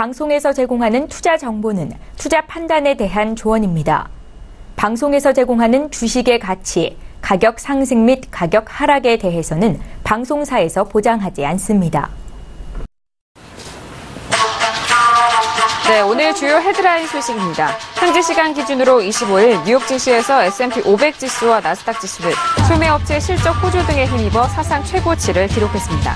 방송에서 제공하는 투자 정보는 투자 판단에 대한 조언입니다. 방송에서 제공하는 주식의 가치, 가격 상승 및 가격 하락에 대해서는 방송사에서 보장하지 않습니다. 네, 오늘 주요 헤드라인 소식입니다. 현지 시간 기준으로 25일 뉴욕 증시에서 S&P 500 지수와 나스닥 지수는 소매업체 실적 호조 등에 힘입어 사상 최고치를 기록했습니다.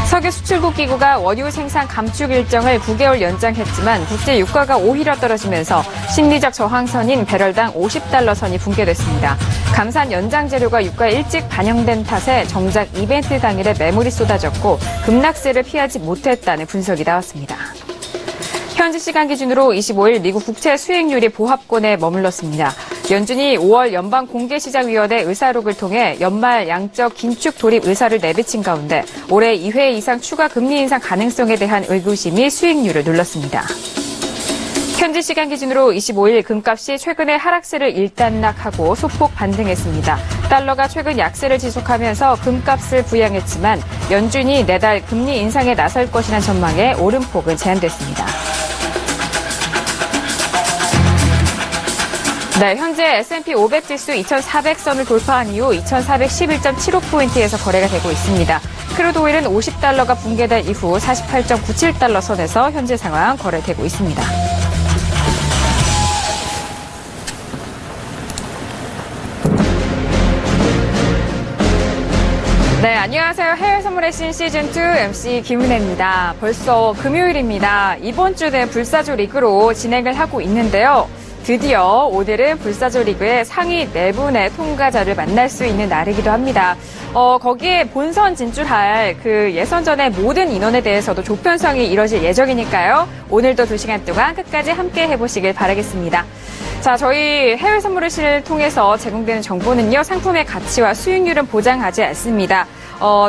석유 수출국 기구가 원유 생산 감축 일정을 9개월 연장했지만 국제 유가가 오히려 떨어지면서 심리적 저항선인 배럴당 $50 선이 붕괴됐습니다. 감산 연장 재료가 유가에 일찍 반영된 탓에 정작 이벤트 당일에 매물이 쏟아졌고 급락세를 피하지 못했다는 분석이 나왔습니다. 현지 시간 기준으로 25일 미국 국채 수익률이 보합권에 머물렀습니다. 연준이 5월 연방공개시장위원회 의사록을 통해 연말 양적 긴축 돌입 의사를 내비친 가운데 올해 2회 이상 추가 금리 인상 가능성에 대한 의구심이 수익률을 눌렀습니다. 현지 시간 기준으로 25일 금값이 최근에 하락세를 일단락하고 소폭 반등했습니다. 달러가 최근 약세를 지속하면서 금값을 부양했지만 연준이 내달 금리 인상에 나설 것이라는 전망에 오름폭은 제한됐습니다. 네, 현재 S&P 500 지수 2,400선을 돌파한 이후 2,411.75포인트에서 거래가 되고 있습니다. 크루드 오일은 $50가 붕괴된 이후 48.97달러 선에서 현재 상황 거래되고 있습니다. 네, 안녕하세요. 해외 선물의 신 시즌2 MC 김은혜입니다. 벌써 금요일입니다. 이번 주 내 불사조 리그로 진행을 하고 있는데요. 드디어 오늘은 불사조 리그의 상위 4분의 통과자를 만날 수 있는 날이기도 합니다. 거기에 본선 진출할 그 예선전의 모든 인원에 대해서도 조편성이 이뤄질 예정이니까요. 오늘도 2시간 동안 끝까지 함께 해보시길 바라겠습니다. 자, 저희 해외 선물을 통해서 제공되는 정보는요, 상품의 가치와 수익률은 보장하지 않습니다.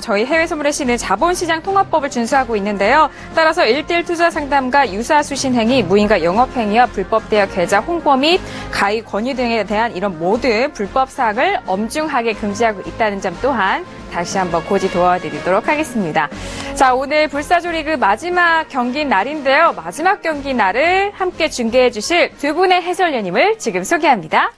저희 해외 선물의 시는 자본시장 통합법을 준수하고 있는데요. 따라서 1:1 투자 상담과 유사 수신 행위, 무인가 영업 행위와 불법 대여 계좌 홍보 및 가입 권유 등에 대한 이런 모든 불법 사항을 엄중하게 금지하고 있다는 점 또한 다시 한번 고지 도와드리도록 하겠습니다. 자, 오늘 불사조 리그 마지막 경기 날인데요. 마지막 경기 날을 함께 중계해 주실 두 분의 해설위원님을 지금 소개합니다.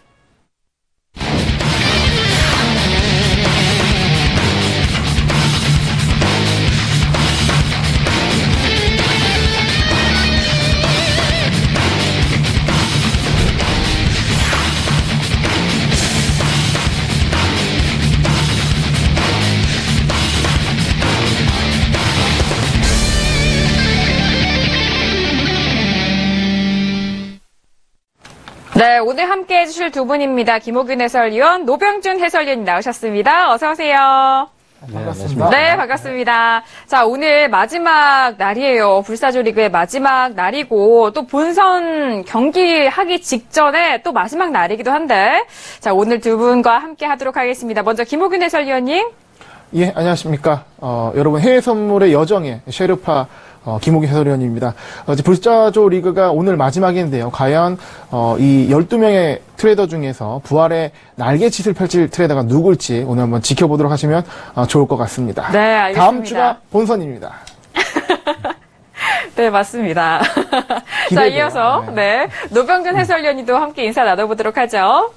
네, 오늘 함께 해주실 두 분입니다. 김호균 해설위원, 노병준 해설위원님 나오셨습니다. 어서 오세요. 반갑습니다. 네, 반갑습니다. 자, 오늘 마지막 날이에요. 불사조 리그의 마지막 날이고 또 본선 경기 하기 직전에 또 마지막 날이기도 한데, 자, 오늘 두 분과 함께 하도록 하겠습니다. 먼저 김호균 해설위원님. 예, 안녕하십니까. 여러분 해외 선물의 여정의 셰르파 김호균 해설위원입니다. 불사조 리그가 오늘 마지막인데요. 과연 이 12명의 트레이더 중에서 부활의 날개짓을 펼칠 트레이더가 누굴지 오늘 한번 지켜보도록 하시면 좋을 것 같습니다. 네, 알겠습니다. 다음 주가 본선입니다. 네, 맞습니다. 자, 이어서 네, 노병준 해설위원님도 함께 인사 나눠보도록 하죠.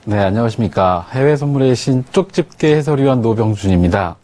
네, 안녕하십니까. 해외 선물의 신 쪽집게 해설위원 노병준입니다.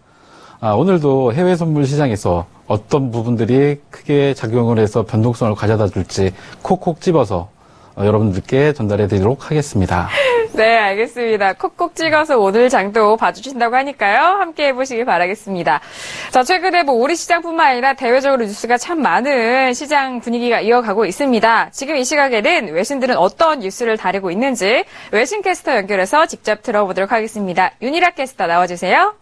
오늘도 해외 선물 시장에서 어떤 부분들이 크게 작용을 해서 변동성을 가져다 줄지 콕콕 집어서 여러분들께 전달해 드리도록 하겠습니다. 네, 알겠습니다. 콕콕 찍어서 오늘 장도 봐주신다고 하니까요. 함께 해보시길 바라겠습니다. 자, 최근에 우리 시장뿐만 아니라 대외적으로 뉴스가 참 많은 시장 분위기가 이어가고 있습니다. 지금 이 시각에는 외신들은 어떤 뉴스를 다루고 있는지 외신 캐스터 연결해서 직접 들어보도록 하겠습니다. 윤희락 캐스터 나와주세요.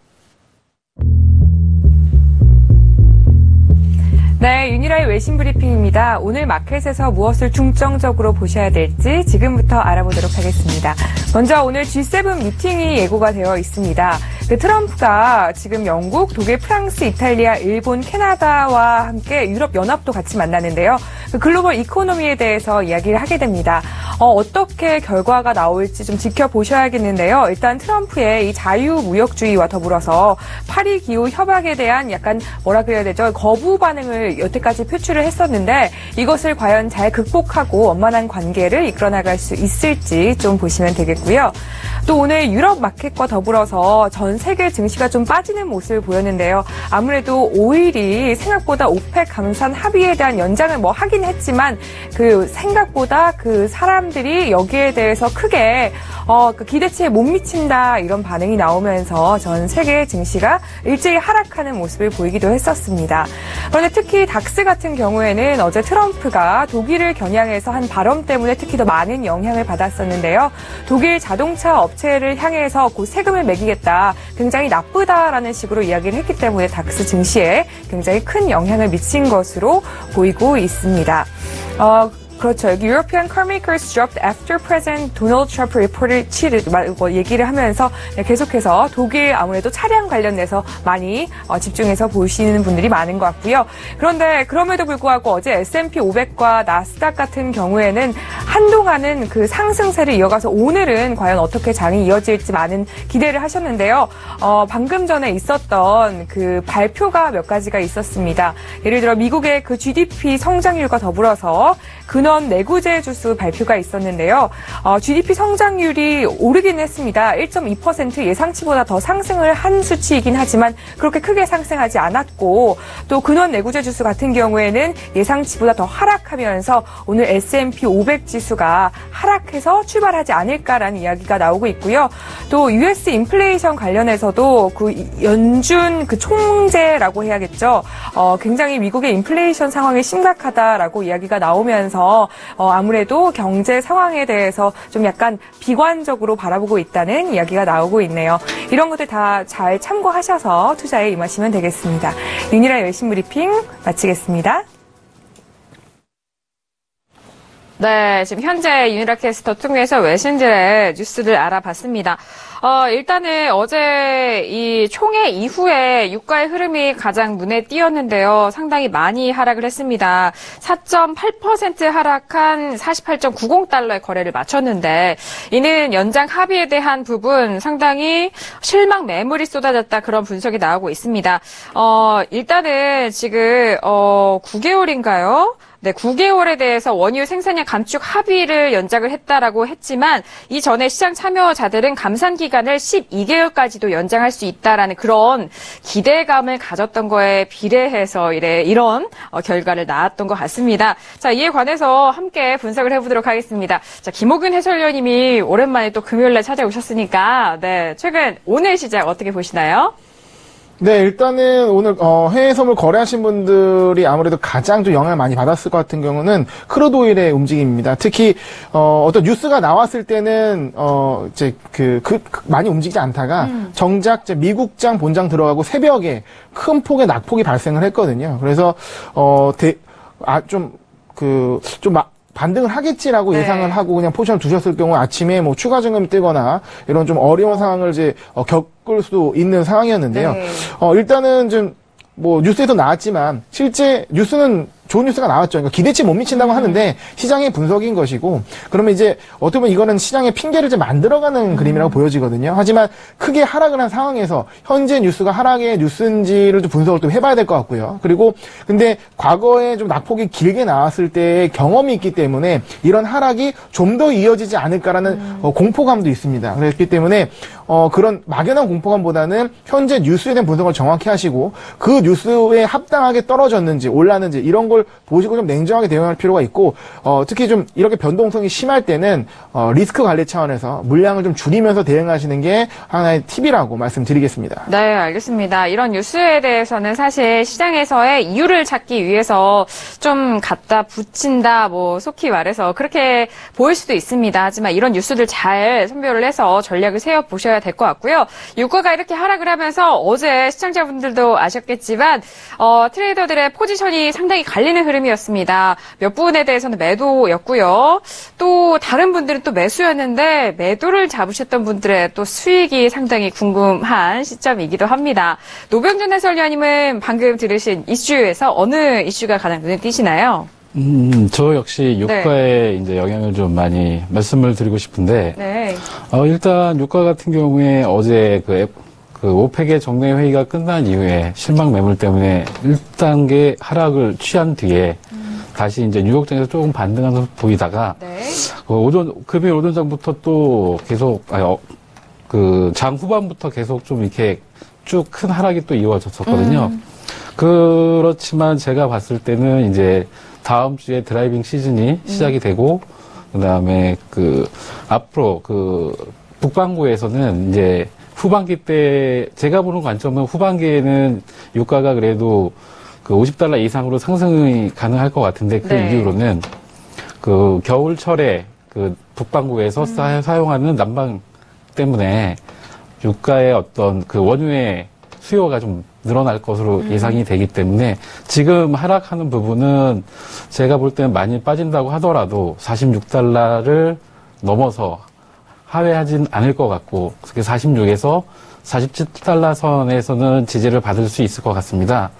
네, 윤희라의 외신 브리핑입니다. 오늘 마켓에서 무엇을 중점적으로 보셔야 될지 지금부터 알아보도록 하겠습니다. 먼저 오늘 G7 미팅이 예고가 되어 있습니다. 그 트럼프가 지금 영국, 독일, 프랑스, 이탈리아, 일본, 캐나다와 함께 유럽 연합도 같이 만나는데요. 그 글로벌 이코노미에 대해서 이야기를 하게 됩니다. 어떻게 결과가 나올지 좀 지켜보셔야겠는데요. 일단 트럼프의 이 자유무역주의와 더불어서 파리 기후 협약에 대한 약간 뭐라 그래야 되죠? 거부 반응을 여태까지 표출을 했었는데 이것을 과연 잘 극복하고 원만한 관계를 이끌어나갈 수 있을지 좀 보시면 되겠고요. 또 오늘 유럽 마켓과 더불어서 전 세계 증시가 좀 빠지는 모습을 보였는데요. 아무래도 5일이 생각보다 오펙 감산 합의에 대한 연장을 뭐 하긴 했지만 그 생각보다 그 사람들이 여기에 대해서 크게 그 기대치에 못 미친다 이런 반응이 나오면서 전 세계 증시가 일제히 하락하는 모습을 보이기도 했었습니다. 그런데 특히 닥스 같은 경우에는 어제 트럼프가 독일을 겨냥해서 한 발언 때문에 특히 더 많은 영향을 받았었는데요. 독일 자동차 업체를 향해서 곧 세금을 매기겠다. 굉장히 나쁘다라는 식으로 이야기를 했기 때문에 닥스 증시에 굉장히 큰 영향을 미친 것으로 보이고 있습니다. 그렇죠. 여기 European carmakers dropped after President Donald Trump reported cheated 얘기를 하면서 계속해서 독일 아무래도 차량 관련돼서 많이 집중해서 보시는 분들이 많은 것 같고요. 그런데 그럼에도 불구하고 어제 S&P 500과 나스닥 같은 경우에는 한동안은 그 상승세를 이어가서 오늘은 과연 어떻게 장이 이어질지 많은 기대를 하셨는데요. 방금 전에 있었던 그 발표가 몇 가지가 있었습니다. 예를 들어 미국의 그 GDP 성장률과 더불어서 근원 내구재 지수 발표가 있었는데요. GDP 성장률이 오르긴 했습니다. 1.2% 예상치보다 더 상승을 한 수치이긴 하지만 그렇게 크게 상승하지 않았고 또 근원 내구재 지수 같은 경우에는 예상치보다 더 하락하면서 오늘 S&P 500 지수가 하락해서 출발하지 않을까라는 이야기가 나오고 있고요. 또 US 인플레이션 관련해서도 그 연준 그 총재라고 해야겠죠. 굉장히 미국의 인플레이션 상황이 심각하다라고 이야기가 나오면서 아무래도 경제 상황에 대해서 좀 약간 비관적으로 바라보고 있다는 이야기가 나오고 있네요. 이런 것들 다 잘 참고하셔서 투자에 임하시면 되겠습니다. 윤희라 열신 브리핑 마치겠습니다. 네, 지금 현재 윤희라 캐스터 통해서 외신들의 뉴스를 알아봤습니다. 일단은 어제 이 총회 이후에 유가의 흐름이 가장 눈에 띄었는데요. 상당히 많이 하락을 했습니다. 4.8% 하락한 48.90달러의 거래를 마쳤는데 이는 연장 합의에 대한 부분 상당히 실망 매물이 쏟아졌다 그런 분석이 나오고 있습니다. 일단은 지금 9개월인가요? 네, 9개월에 대해서 원유 생산량 감축 합의를 연장을 했다라고 했지만 이전에 시장 참여자들은 감산 기간을 12개월까지도 연장할 수 있다라는 그런 기대감을 가졌던 거에 비례해서 이런 결과를 낳았던 것 같습니다. 자, 이에 관해서 함께 분석을 해보도록 하겠습니다. 자, 김호균 해설위원님이 오랜만에 또 금요일에 찾아오셨으니까 네, 최근 오늘 시장 어떻게 보시나요? 네, 일단은 오늘 해외 선물 거래하신 분들이 아무래도 가장 좀 영향을 많이 받았을 것 같은 경우는 크루드 오일의 움직임입니다. 특히 어떤 뉴스가 나왔을 때는 이제 많이 움직이지 않다가 정작 이제 미국장 본장 들어가고 새벽에 큰 폭의 낙폭이 발생을 했거든요. 그래서 반등을 하겠지라고 네. 예상을 하고 그냥 포지션을 두셨을 경우 아침에 뭐 추가 증금이 뜨거나 이런 좀 어려운 상황을 이제 겪을 수도 있는 상황이었는데요. 네. 일단은 좀 뭐 뉴스에서 나왔지만 실제 뉴스는 좋은 뉴스가 나왔죠. 그러니까 기대치에 못 미친다고 하는데 시장의 분석인 것이고 그러면 이제 어떻게 보면 이거는 시장의 핑계를 이제 만들어가는 그림이라고 보여지거든요. 하지만 크게 하락을 한 상황에서 현재 뉴스가 하락의 뉴스인지를 좀 분석을 또 해봐야 될 것 같고요. 그리고 근데 과거에 좀 낙폭이 길게 나왔을 때의 경험이 있기 때문에 이런 하락이 좀 더 이어지지 않을까라는 공포감도 있습니다. 그렇기 때문에 그런 막연한 공포감보다는 현재 뉴스에 대한 분석을 정확히 하시고 그 뉴스에 합당하게 떨어졌는지 올랐는지 이런 걸 보시고 좀 냉정하게 대응할 필요가 있고 특히 좀 이렇게 변동성이 심할 때는 리스크 관리 차원에서 물량을 좀 줄이면서 대응하시는 게 하나의 팁이라고 말씀드리겠습니다. 네, 알겠습니다. 이런 뉴스에 대해서는 사실 시장에서의 이유를 찾기 위해서 좀 갖다 붙인다, 속히 말해서 그렇게 보일 수도 있습니다. 하지만 이런 뉴스들 잘 선별을 해서 전략을 세워보셔야 될 것 같고요. 유가가 이렇게 하락을 하면서 어제 시청자분들도 아셨겠지만 트레이더들의 포지션이 상당히 갈릴 말리는 흐름이었습니다. 몇 부분에 대해서는 매도였고요. 또 다른 분들은 또 매수였는데 매도를 잡으셨던 분들의 또 수익이 상당히 궁금한 시점이기도 합니다. 노병준 해설위원님은 방금 들으신 이슈에서 어느 이슈가 가장 눈에 띄시나요? 저 역시 유가에 이제 영향을 좀 많이 말씀을 드리고 싶은데, 네. 일단 유가 같은 경우에 어제 그 오펙의 정례 회의가 끝난 이후에 실망 매물 때문에 1단계 하락을 취한 뒤에 다시 이제 뉴욕장에서 조금 반등하면서 보이다가 네. 금요일 오전장부터 또 계속 그 장 후반부터 계속 좀 이렇게 쭉 큰 하락이 또 이어졌었거든요. 그렇지만 제가 봤을 때는 이제 다음 주에 드라이빙 시즌이 시작이 되고 그다음에 앞으로 북반구에서는 이제 후반기 때 제가 보는 관점은 후반기에는 유가가 그래도 그 $50 이상으로 상승이 가능할 것 같은데 그 이유로는 그 겨울철에 그 북반구에서 사용하는 난방 때문에 유가의 어떤 그 원유의 수요가 좀 늘어날 것으로 예상이 되기 때문에 지금 하락하는 부분은 제가 볼 때는 많이 빠진다고 하더라도 $46를 넘어서 하회하진 않을 것 같고 46에서 $47 선에서는 지지를 받을 수 있을 것 같습니다.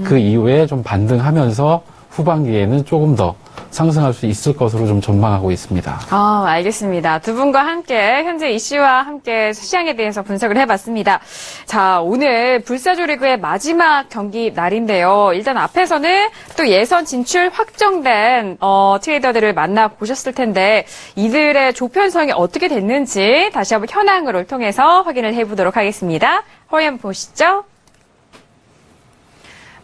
그 이후에 좀 반등하면서 후반기에는 조금 더 상승할 수 있을 것으로 좀 전망하고 있습니다. 알겠습니다. 두 분과 함께 현재 이슈와 함께 시장에 대해서 분석을 해봤습니다. 자, 오늘 불사조리그의 마지막 경기 날인데요. 일단 앞에서는 또 예선 진출 확정된 트레이더들을 만나보셨을 텐데 이들의 조편성이 어떻게 됐는지 다시 한번 현황을 통해서 확인을 해보도록 하겠습니다. 화면 보시죠.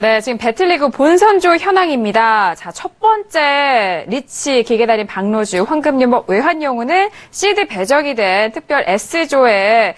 네, 지금 배틀리그 본선조 현황입니다. 자, 첫 번째 리치 기계달인 박노주, 황금유목, 외환영웅은 시드 배정이 된 특별 S조의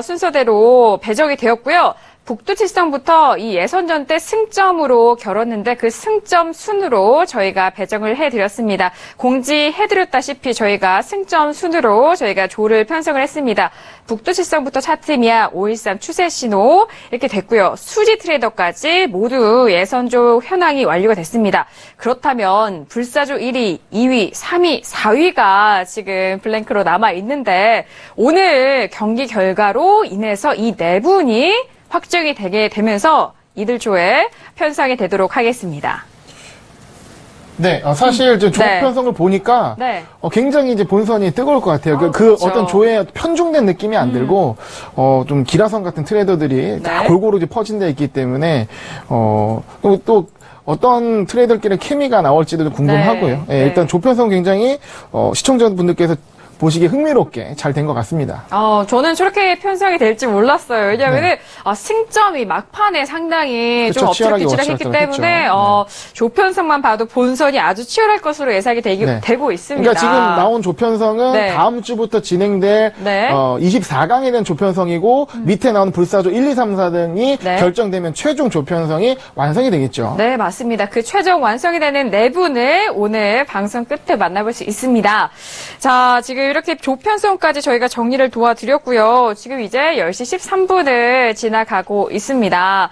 순서대로 배정이 되었고요. 북두칠성부터 이 예선전 때 승점으로 겨뤘는데 그 승점 순으로 저희가 배정을 해드렸습니다. 공지해드렸다시피 저희가 승점 순으로 저희가 조를 편성을 했습니다. 북두칠성부터 차트미아, 513 추세신호 이렇게 됐고요. 수지 트레이더까지 모두 예선조 현황이 완료가 됐습니다. 그렇다면 불사조 1위, 2위, 3위, 4위가 지금 블랭크로 남아있는데 오늘 경기 결과로 인해서 이 네 분이 확정이 되게 되면서 이들 조에 편성이 되도록 하겠습니다. 네, 사실 조 편성을 보니까 굉장히 이제 본선이 뜨거울 것 같아요. 그렇죠. 어떤 조에 편중된 느낌이 안 들고 좀 기라성 같은 트레이더들이 다 골고루 이제 퍼진 데 있기 때문에 또 어떤 트레이더들끼리 케미가 나올지도 궁금하고요. 일단 조 편성 굉장히 시청자분들께서 보시기에 흥미롭게 잘 된 것 같습니다. 저는 저렇게 편성이 될지 몰랐어요. 왜냐하면 승점이 막판에 상당히 좀 엎치락뒤치락했기 때문에 조편성만 봐도 본선이 아주 치열할 것으로 예상이 되고 있습니다. 그러니까 지금 나온 조편성은 다음 주부터 진행될 24강에 대한 조편성이고 밑에 나온 불사조 1, 2, 3, 4등이 결정되면 최종 조편성이 완성이 되겠죠. 네, 맞습니다. 그 최종 완성이 되는 네 분을 오늘 방송 끝에 만나볼 수 있습니다. 자, 지금 이렇게 조편성까지 저희가 정리를 도와드렸고요. 지금 이제 10시 13분을 지나가고 있습니다.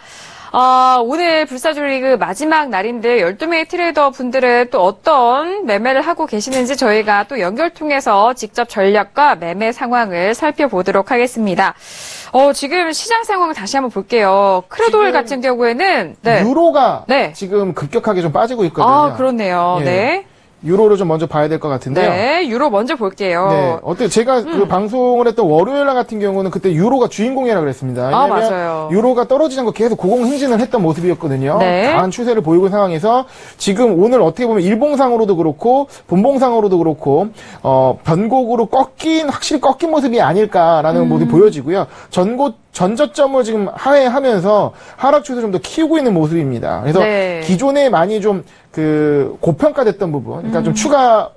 오늘 불사조리그 마지막 날인데 12명의 트레이더 분들은 또 어떤 매매를 하고 계시는지 저희가 또 연결 통해서 직접 전략과 매매 상황을 살펴보도록 하겠습니다. 지금 시장 상황을 다시 한번 볼게요. 크루돌 같은 경우에는 유로가 지금 급격하게 좀 빠지고 있거든요. 그렇네요. 네. 유로를 좀 먼저 봐야 될 것 같은데요. 네, 유로 먼저 볼게요. 네, 어때요? 제가 그 방송을 했던 월요일 날 같은 경우는 그때 유로가 주인공이라 그랬습니다. 왜냐면 맞아요. 유로가 떨어지지 않고 계속 고공행진을 했던 모습이었거든요. 강한 추세를 보이고 있는 상황에서 지금 오늘 어떻게 보면 일봉상으로도 그렇고 본봉상으로도 그렇고 변곡으로 확실히 꺾인 모습이 아닐까라는 모습이 보여지고요. 전저점을 지금 하회하면서 하락 추세를 좀 더 키우고 있는 모습입니다. 그래서 기존에 많이 좀 고평가됐던 부분, 그러니까 좀 추가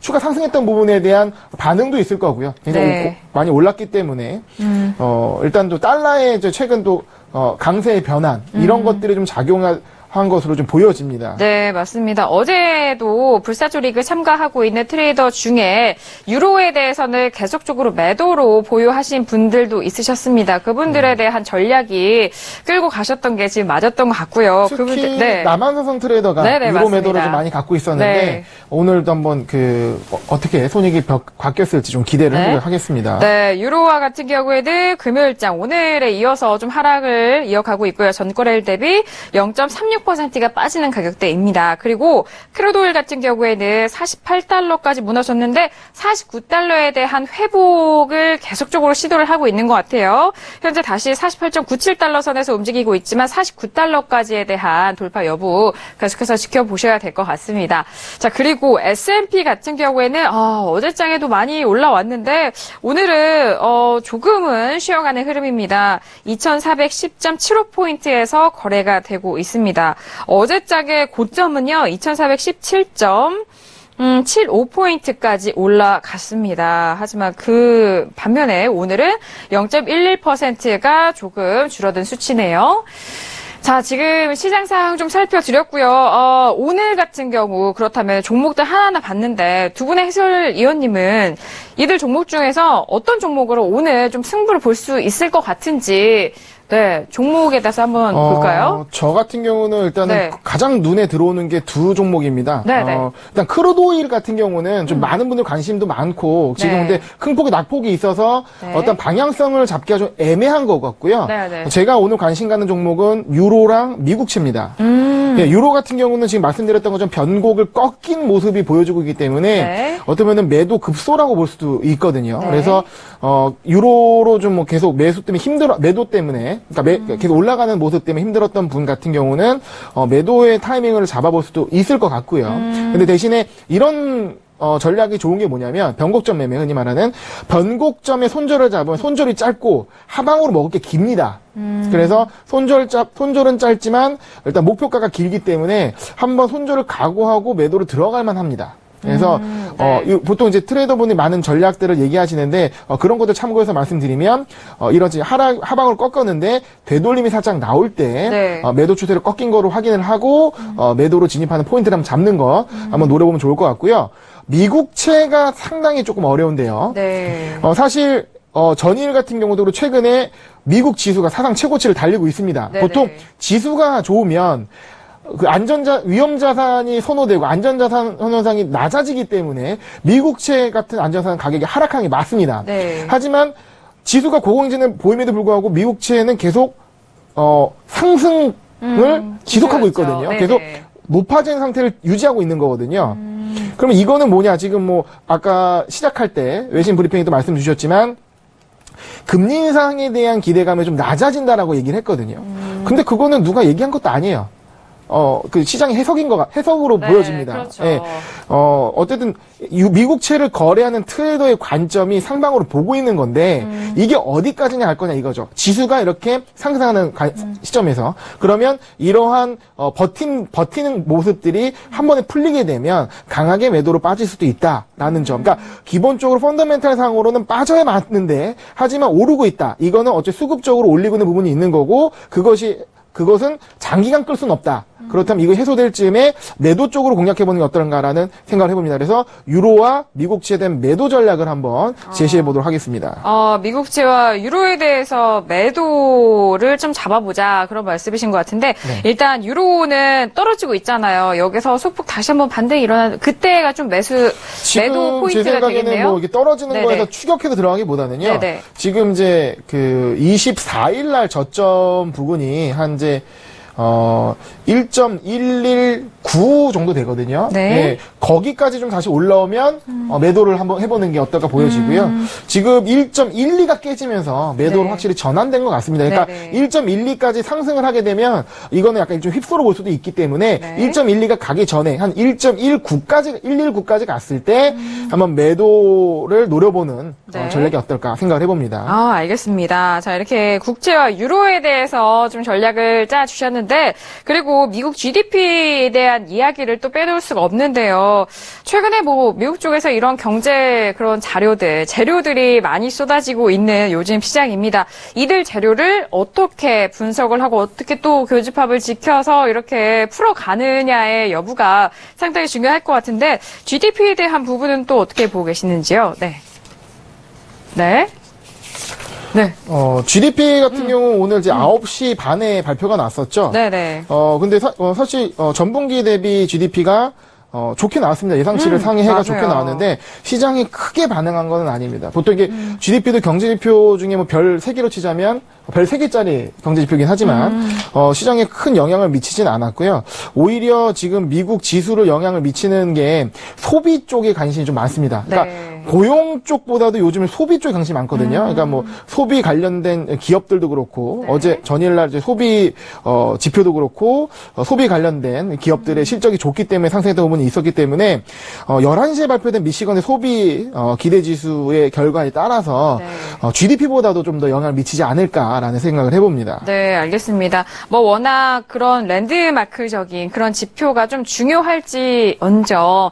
상승했던 부분에 대한 반응도 있을 거고요. 굉장히 많이 올랐기 때문에, 일단 또 달러의 최근 또, 강세의 변환, 이런 것들이 좀 한 것으로 좀 보여집니다. 네, 맞습니다. 어제도 불사조 리그 참가하고 있는 트레이더 중에 유로에 대해서는 계속적으로 매도로 보유하신 분들도 있으셨습니다. 그분들에 대한 전략이 끌고 가셨던 게 지금 맞았던 것 같고요. 특히 그분들, 네. 남한사성 트레이더가 네네, 유로 맞습니다. 매도를 좀 많이 갖고 있었는데 네. 오늘도 한번 어떻게 손익이 바뀌었을지 좀 기대를 네. 해보도록 하겠습니다. 네, 유로화 같은 경우에는 금요일장 오늘에 이어서 좀 하락을 이어가고 있고요. 전거래일 대비 0.36%가 빠지는 가격대입니다. 그리고 크루드오일 같은 경우에는 48달러까지 무너졌는데 49달러에 대한 회복을 계속적으로 시도를 하고 있는 것 같아요. 현재 다시 48.97달러 선에서 움직이고 있지만 49달러까지에 대한 돌파 여부 계속해서 지켜보셔야 될 것 같습니다. 자, 그리고 S&P 같은 경우에는 어제장에도 많이 올라왔는데 오늘은 조금은 쉬어가는 흐름입니다. 2410.75포인트에서 거래가 되고 있습니다. 어제장의 고점은요, 2417.75포인트까지 올라갔습니다. 하지만 그 반면에 오늘은 0.11%가 조금 줄어든 수치네요. 자, 지금 시장 상황 좀 살펴드렸고요. 오늘 같은 경우 그렇다면 종목들 하나하나 봤는데 두 분의 해설위원님은 이들 종목 중에서 어떤 종목으로 오늘 좀 승부를 볼 수 있을 것 같은지 네, 종목에 대해서 한번 볼까요? 저 같은 경우는 일단은 네. 가장 눈에 들어오는 게 두 종목입니다. 네네. 일단 크루드오일 같은 경우는 좀 많은 분들 관심도 많고 지금 네. 근데 큰 폭의 낙폭이 있어서 네. 어떤 방향성을 잡기가 좀 애매한 것 같고요. 네네. 제가 오늘 관심 가는 종목은 유로랑 미국채입니다. 예, 유로 같은 경우는 지금 말씀드렸던 것처럼 변곡을 꺾인 모습이 보여주고 있기 때문에 네. 어쩌면은 매도 급소라고 볼 수도 있거든요. 네. 그래서 유로로 좀 뭐 계속 매수 때문에 매도 때문에 그러니까 계속 올라가는 모습 때문에 힘들었던 분 같은 경우는 매도의 타이밍을 잡아볼 수도 있을 것 같고요. 근데 대신에 이런 전략이 좋은 게 뭐냐면 변곡점 매매 흔히 말하는 변곡점에 손절을 잡으면 손절이 짧고 하방으로 먹을 게 깁니다. 그래서 손절은 짧지만 일단 목표가가 길기 때문에 한번 손절을 각오하고 매도를 들어갈 만합니다. 그래서 네. 보통 이제 트레이더분이 많은 전략들을 얘기하시는데 그런 것들 참고해서 말씀드리면 이러지 하방을 꺾었는데 되돌림이 살짝 나올 때 네. 매도 추세를 꺾인 거로 확인을 하고 매도로 진입하는 포인트를 한번 잡는 거 한번 노려보면 좋을 것 같고요. 미국채가 상당히 조금 어려운데요. 네. 사실 전일 같은 경우도 최근에 미국 지수가 사상 최고치를 달리고 있습니다. 네네. 보통 지수가 좋으면 그 위험 자산이 선호되고 안전 자산 선호상이 낮아지기 때문에 미국채 같은 안전자산 가격이 하락한 게 맞습니다. 네. 하지만 지수가 고공행진을 보임에도 불구하고 미국채는 계속 상승을 지속하고 있거든요. 네네. 계속 높아진 상태를 유지하고 있는 거거든요. 그러면 이거는 뭐냐? 지금 뭐 아까 시작할 때 외신 브리핑에도 말씀 주셨지만 금리 인상에 대한 기대감이 좀 낮아진다라고 얘기를 했거든요. 근데 그거는 누가 얘기한 것도 아니에요. 그 시장의 해석으로 네, 보여집니다. 그렇죠. 예. 어쨌든 미국채를 거래하는 트레이더의 관점이 상방으로 보고 있는 건데 이게 어디까지냐 할 거냐 이거죠. 지수가 이렇게 상승하는 시점에서 그러면 이러한 버티는 모습들이 한 번에 풀리게 되면 강하게 매도로 빠질 수도 있다라는 점. 그러니까 기본적으로 펀더멘탈 상으로는 빠져야 맞는데 하지만 오르고 있다. 이거는 어째 수급적으로 올리고 있는 부분이 있는 거고 그것은 장기간 끌 수는 없다. 그렇다면 이거 해소될 즈음에 매도 쪽으로 공략해보는 게 어떨까라는 생각을 해봅니다. 그래서 유로와 미국채에 대한 매도 전략을 한번 제시해보도록 하겠습니다. 미국채와 유로에 대해서 매도를 좀 잡아보자 그런 말씀이신 것 같은데 네. 일단 유로는 떨어지고 있잖아요. 여기서 소폭 다시 한번 반등이 일어나는 그때가 좀 매도 지금 포인트가 제 생각에는 되겠네요. 뭐 이게 떨어지는 네네. 거에서 추격해서 들어가기보다는요. 네네. 지금 이제 그 24일 날 저점 부근이 한 이제 1.119 정도 되거든요. 네. 거기까지 좀 다시 올라오면 매도를 한번 해보는 게 어떨까 보여지고요. 지금 1.12가 깨지면서 매도로 네. 확실히 전환된 것 같습니다. 그러니까 네네. 1.12까지 상승을 하게 되면 이거는 약간 좀 휩쓸어 볼 수도 있기 때문에 네. 1.12가 가기 전에 한 1.119까지 갔을 때 한번 매도를 노려보는 네. 전략이 어떨까 생각을 해봅니다. 알겠습니다. 자, 이렇게 국채와 유로에 대해서 좀 전략을 짜주셨는데 하는데 그리고 미국 GDP에 대한 이야기를 또 빼놓을 수가 없는데요. 최근에 뭐 미국 쪽에서 이런 경제 그런 재료들이 많이 쏟아지고 있는 요즘 시장입니다. 이들 재료를 어떻게 분석을 하고 어떻게 또 교집합을 지켜서 이렇게 풀어가느냐의 여부가 상당히 중요할 것 같은데 GDP에 대한 부분은 또 어떻게 보고 계시는지요? 네. GDP 같은 경우 오늘 이제 9시 반에 발표가 났었죠. 네네. 근데 사실 전분기 대비 GDP가 좋게 나왔습니다. 예상치를 상회해가 맞아요. 좋게 나왔는데 시장이 크게 반응한 건 아닙니다. 보통 이게 GDP도 경제지표 중에 뭐 별 3개로 치자면 별 3개짜리 경제지표이긴 하지만 시장에 큰 영향을 미치진 않았고요. 오히려 지금 미국 지수로 영향을 미치는 게 소비 쪽에 관심이 좀 많습니다. 그러니까 네. 고용 쪽보다도 요즘에 소비 쪽에 관심이 많거든요. 그러니까 뭐 소비 관련된 기업들도 그렇고 네. 전일날 이제 소비 지표도 그렇고 소비 관련된 기업들의 실적이 좋기 때문에 상승했던 부분이 있었기 때문에 11시에 발표된 미시건의 소비 기대 지수의 결과에 따라서 네. GDP보다도 좀 더 영향을 미치지 않을까라는 생각을 해봅니다. 네, 알겠습니다. 뭐 워낙 그런 랜드마크적인 그런 지표가 좀 중요할지 언정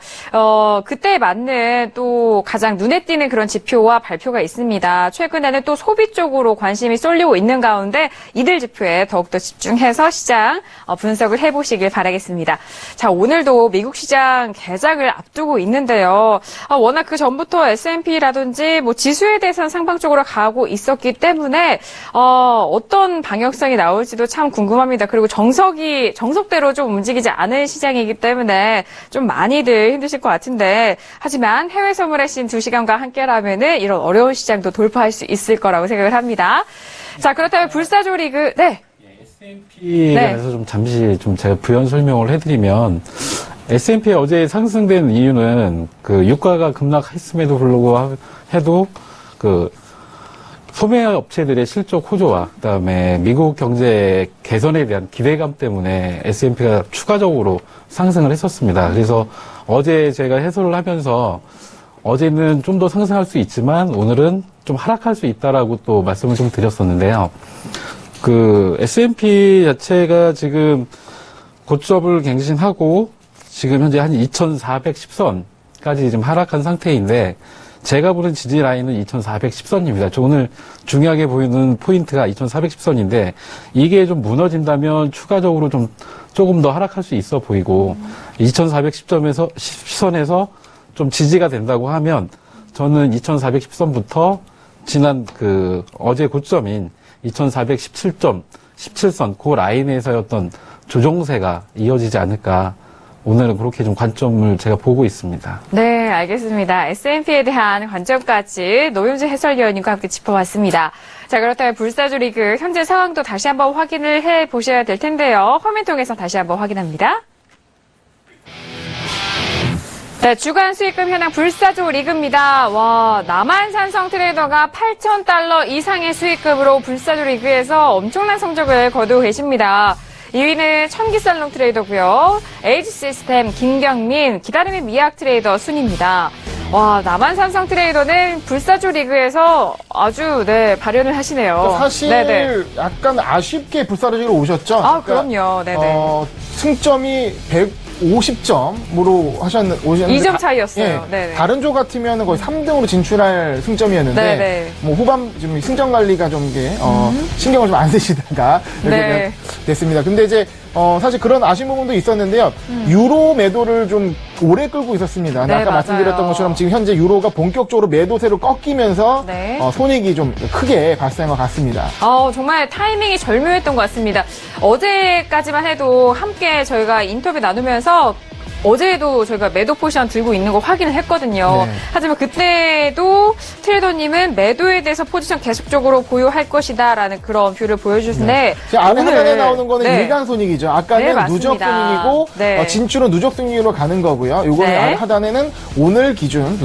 그때에 맞는 또 가장 눈에 띄는 그런 지표와 발표가 있습니다. 최근에는 또 소비 쪽으로 관심이 쏠리고 있는 가운데 이들 지표에 더욱더 집중해서 시장 분석을 해보시길 바라겠습니다. 자, 오늘도 미국 시장 개장을 앞두고 있는데요. 워낙 그 전부터 S&P라든지 뭐 지수에 대해서는 상방적으로 가고 있었기 때문에 어떤 방향성이 나올지도 참 궁금합니다. 그리고 정석대로 좀 움직이지 않은 시장이기 때문에 좀 많이들 힘드실 것 같은데 하지만 해외 선물의 신 2시간과 함께라면은 이런 어려운 시장도 돌파할 수 있을 거라고 생각을 합니다. 자, 그렇다면 불사조 리그 S&P에 대해서 좀 잠시 좀 제가 부연 설명을 해드리면 S&P 어제 상승된 이유는 그 유가가 급락했음에도 불구하고 해도 그 소매 업체들의 실적 호조와 그다음에 미국 경제 개선에 대한 기대감 때문에 S&P가 추가적으로 상승을 했었습니다. 그래서 어제 제가 해설을 하면서 어제는 좀 더 상승할 수 있지만 오늘은 좀 하락할 수 있다라고 또 말씀을 좀 드렸었는데요. 그 S&P 자체가 지금 고점을 갱신하고 지금 현재 한 2,410선까지 지금 하락한 상태인데 제가 보는 지지 라인은 2,410선입니다. 저 오늘 중요하게 보이는 포인트가 2,410선인데 이게 좀 무너진다면 추가적으로 조금 더 하락할 수 있어 보이고 2,410점에서 10선에서 좀 지지가 된다고 하면 저는 2,410선부터 지난 그 어제 고점인 2,417점 17선 그 라인에서의 어떤 조정세가 이어지지 않을까. 오늘은 그렇게 좀 관점을 제가 보고 있습니다. 네, 알겠습니다. S&P에 대한 관점까지 노윤주 해설위원님과 함께 짚어봤습니다. 자, 그렇다면 불사조 리그 현재 상황도 다시 한번 확인을 해보셔야 될 텐데요. 화면 통해서 다시 한번 확인합니다. 네, 주간 수익금 현황 불사조 리그입니다. 와, 남한산성 트레이더가 $8,000 이상의 수익금으로 불사조 리그에서 엄청난 성적을 거두고 계십니다. 2위는 천기살롱 트레이더고요. 에이지시스템 김경민, 기다림의 미약 트레이더 순입니다. 와, 남한산성 트레이더는 불사조 리그에서 아주 발현을 하시네요. 사실 네네. 약간 아쉽게 불사조 리그로 오셨죠? 아, 그럼요. 네네. 승점이 150점으로 오셨는데 2점 차이였어요. 네네. 다른 조 같으면 거의 3등으로 진출할 승점이었는데 네네. 뭐 후반 좀 승점 관리가 좀 이게 신경을 좀 안 쓰시다가 이렇게 됐습니다. 근데 이제 사실 그런 아쉬운 부분도 있었는데요. 유로 매도를 좀 오래 끌고 있었습니다. 네, 아까 맞아요. 말씀드렸던 것처럼 지금 현재 유로가 본격적으로 매도세로 꺾이면서 네. 손익이 좀 크게 발생한 것 같습니다. 정말 타이밍이 절묘했던 것 같습니다. 어제까지만 해도 함께 저희가 인터뷰 나누면서 어제도 저희가 매도 포지션 들고 있는 거 확인을 했거든요. 네. 하지만 그때도 트레이더님은 매도에 대해서 포지션 계속적으로 보유할 것이다라는 그런 뷰를 보여주셨는데 지금 안에 화면에 나오는 거는 일간 손익이죠. 아까는 네, 누적 손익이고 네. 진출은 누적 손익으로 가는 거고요. 이거는 네. 아래 하단에는 오늘 기준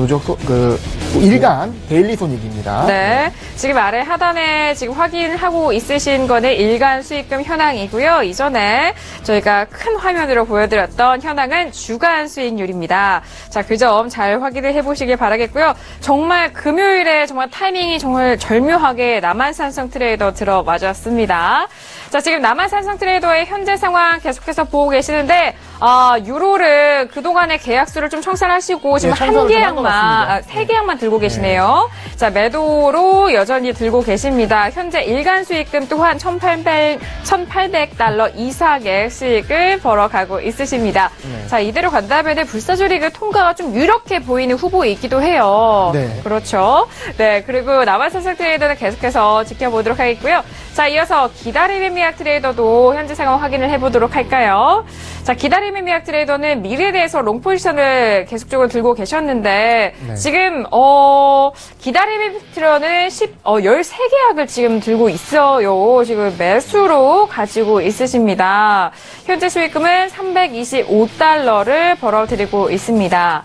일간 데일리 손익입니다. 네. 지금 아래 하단에 지금 확인하고 있으신 거는 일간 수익금 현황이고요. 이전에 저희가 큰 화면으로 보여드렸던 현황은 주간 수익률입니다. 자, 그 점 잘 확인을 해보시길 바라겠고요. 정말 금요일에 정말 타이밍이 정말 절묘하게 남한산성 트레이더 들어맞았습니다. 자, 지금 남한산성 트레이더의 현재 상황 계속해서 보고 계시는데, 유로를 그동안의 계약수를 좀 청산하시고, 지금 한 계약만, 세 계약만 들고 계시네요. 자, 매도로 여전히 들고 계십니다. 현재 일간 수익금 또한 1,800달러 이상의 수익을 벌어가고 있으십니다. 자, 이대로 간다면 불사조리그 통과가 좀 유력해 보이는 후보이기도 해요. 네. 그렇죠. 네, 그리고 남한산성 트레이더는 계속해서 지켜보도록 하겠고요. 자, 이어서 기다림의 미약 트레이더도 현재 상황 확인을 해보도록 할까요? 자, 기다림의 미약 트레이더는 미래에 대해서 롱 포지션을 계속적으로 들고 계셨는데, 네. 지금, 기다림의 트레이더는 13계약을 지금 들고 있어요. 지금 매수로 가지고 있으십니다. 현재 수익금은 325달러를 벌어들이고 있습니다.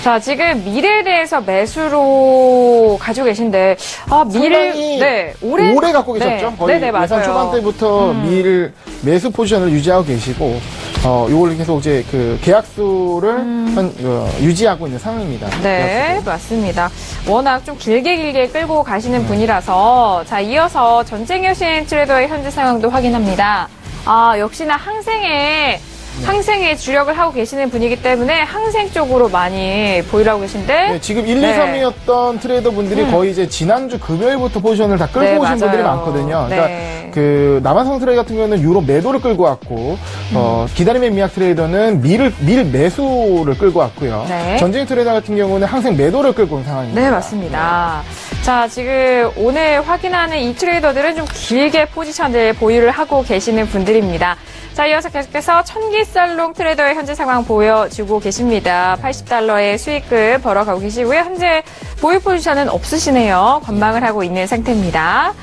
자, 지금 밀에 대해서 매수로 가지고 계신데, 상당히 네, 오래 갖고 계셨죠? 네, 거의 네네, 맞아요. 예상 초반 때부터 밀 매수 포지션을 유지하고 계시고, 요걸 계속 이제 그 계약수를 유지하고 있는 상황입니다. 네, 맞습니다. 워낙 좀 길게 끌고 가시는 분이라서, 자, 이어서 전쟁 여신 트레이더의 현재 상황도 확인합니다. 역시나 항생에 주력을 하고 계시는 분이기 때문에 항생 쪽으로 많이 보유하고 계신데. 네, 지금 1, 2, 3위였던 트레이더 분들이 거의 이제 지난주 금요일부터 포지션을 다 끌고 오신 분들이 많거든요. 그러니까 그 남한성 트레이더 같은 경우는 유로 매도를 끌고 왔고, 기다림의 미약 트레이더는 밀 매수를 끌고 왔고요. 네. 전쟁 트레이더 같은 경우는 항생 매도를 끌고 온 상황입니다. 네, 맞습니다. 자, 지금 오늘 확인하는 이 트레이더들은 좀 길게 포지션을 보유를 하고 계시는 분들입니다. 자, 이어서 계속해서 천기살롱 트레이더의 현재 상황 보여주고 계십니다. 80달러의 수익금 벌어가고 계시고요. 현재 보유 포지션은 없으시네요. 관망을 하고 있는 상태입니다.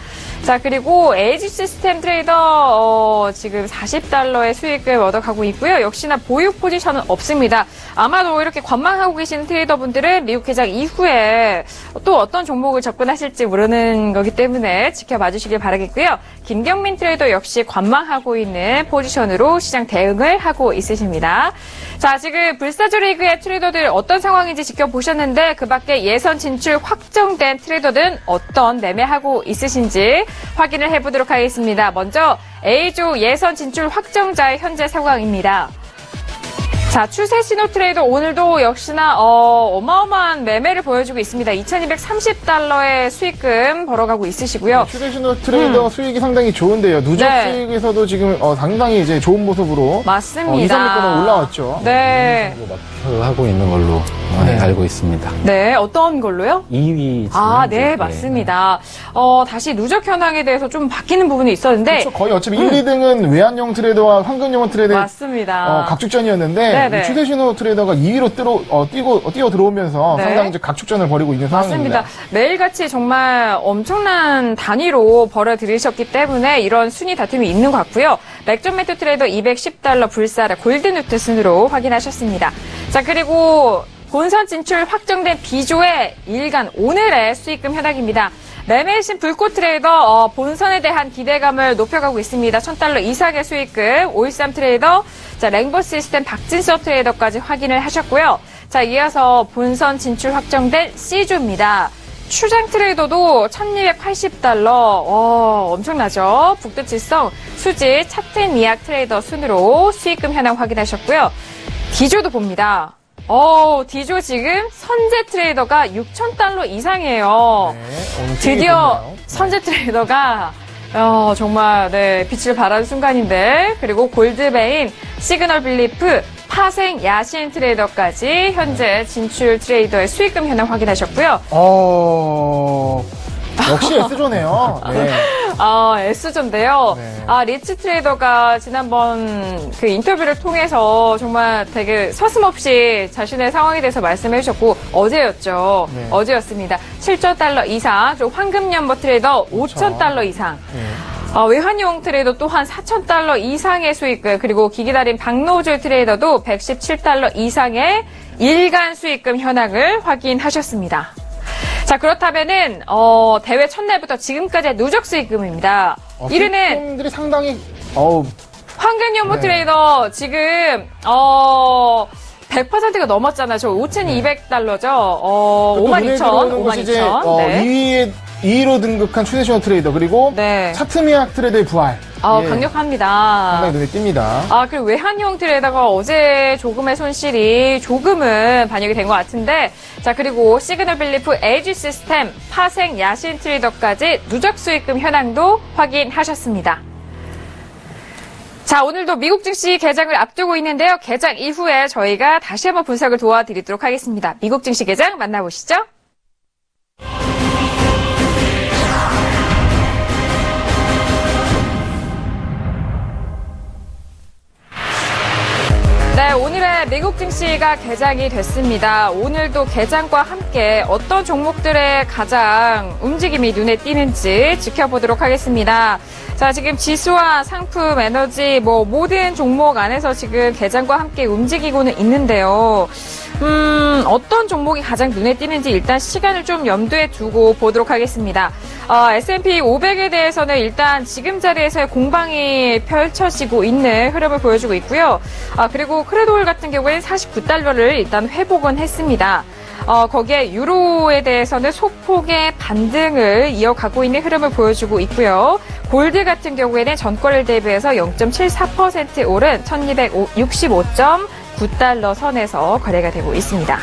자, 그리고 에이지 시스템 트레이더 지금 40달러의 수익을 얻어가고 있고요. 역시나 보유 포지션은 없습니다. 아마도 이렇게 관망하고 계시는 트레이더분들은 미국 개장 이후에 또 어떤 종목을 접근하실지 모르는 거기 때문에 지켜봐 주시길 바라겠고요. 김경민 트레이더 역시 관망하고 있는 포지션으로 시장 대응을 하고 있으십니다. 자, 지금 불사조리그의 트레이더들 어떤 상황인지 지켜보셨는데 그 밖에 예선 진출 확정된 트레이더들은 어떤 매매하고 있으신지 확인을 해보도록 하겠습니다. 먼저 A조 예선 진출 확정자의 현재 상황입니다. 자, 추세 신호 트레이더 오늘도 역시나 어마어마한 매매를 보여주고 있습니다. 2,230달러의 수익금 벌어가고 있으시고요. 추세 신호 트레이더 수익이 상당히 좋은데요. 누적 수익에서도 지금 상당히 이제 좋은 모습으로 맞습니다. 2, 3위권으로 올라왔죠. 네. 하고 있는 걸로 알고 있습니다. 네, 어떤 걸로요? 2위. 네, 맞습니다. 다시 누적 현황에 대해서 좀 바뀌는 부분이 있었는데. 그렇죠. 거의 어차피 1, 2등은 외환용 트레이더와 황금용 트레이더. 맞습니다. 각축전이었는데, 추세 신호 트레이더가 2위로 뛰어 들어오면서 상당히 이제 각축전을 벌이고 있는 상황입니다. 맞습니다. 매일같이 정말 엄청난 단위로 벌어들이셨기 때문에 이런 순위 다툼이 있는 것 같고요. 맥존매트 트레이더 210달러 불사라 골든루트 순으로 확인하셨습니다. 자, 그리고 본선 진출 확정된 B조의 일간 오늘의 수익금 현황입니다. 매매신 불꽃 트레이더 본선에 대한 기대감을 높여가고 있습니다. 1,000달러 이상의 수익금. 513 트레이더, 자, 랭보 시스템 박진서 트레이더까지 확인을 하셨고요. 자, 이어서 본선 진출 확정된 C조입니다. 추장 트레이더도 1,280달러, 엄청나죠? 북두칠성 수지 차트 미약 트레이더 순으로 수익금 현황 확인하셨고요. D조도 봅니다. D조 지금 선제 트레이더가 6,000달러 이상이에요. 네, 드디어 선제 트레이더가 정말 빛을 발하는 순간인데, 그리고 골드베인, 시그널 빌리프, 파생 야신 트레이더까지 현재 진출 트레이더의 수익금 현황 확인하셨고요. 역시 S조네요. 네. S조인데요. 네. 리츠 트레이더가 지난번 그 인터뷰를 통해서 정말 되게 서슴없이 자신의 상황에 대해서 말씀해 주셨고, 어제였죠. 네. 어제였습니다. 7,000달러 이상, 좀 황금연보 트레이더 5,000달러 이상. 네. 외환용 트레이더 또한 4,000달러 이상의 수익금, 그리고 기기달인 박노조 트레이더도 117달러 이상의 일간 수익금 현황을 확인하셨습니다. 자, 그렇다면은 대회 첫날부터 지금까지의 누적 수익금입니다. 1위는 수익금들이 상당히 황금연보 트레이더 지금 100%가 넘었잖아요. 저 5,200달러죠. 52,000. 2위로 등극한 추세 신호 트레이더, 그리고 차트미약 트레이더의 부활. 아, 예, 강력합니다. 상당히 눈에 띕니다. 아, 그리고 외환용 트레이더가 어제 조금의 손실이 조금은 반영이 된 것 같은데, 자, 그리고 시그널빌리프 LG 시스템, 파생 야신 트레이더까지 누적 수익금 현황도 확인하셨습니다. 자, 오늘도 미국 증시 개장을 앞두고 있는데요. 개장 이후에 저희가 다시 한번 분석을 도와드리도록 하겠습니다. 미국 증시 개장 만나보시죠. 네, 오늘의 미국 증시가 개장이 됐습니다. 오늘도 개장과 함께 어떤 종목들의 가장 움직임이 눈에 띄는지 지켜보도록 하겠습니다. 자, 지금 지수와 상품, 에너지, 모든 종목 안에서 지금 개장과 함께 움직이고는 있는데요. 어떤 종목이 가장 눈에 띄는지 일단 시간을 좀 염두에 두고 보도록 하겠습니다. S&P 500에 대해서는 일단 지금 자리에서의 공방이 펼쳐지고 있는 흐름을 보여주고 있고요. 그리고 크루드오일 같은 경우에는 49달러를 일단 회복은 했습니다. 거기에 유로에 대해서는 소폭의 반등을 이어가고 있는 흐름을 보여주고 있고요. 골드 같은 경우에는 전거래일 대비해서 0.74% 오른 1265.9달러 선에서 거래가 되고 있습니다.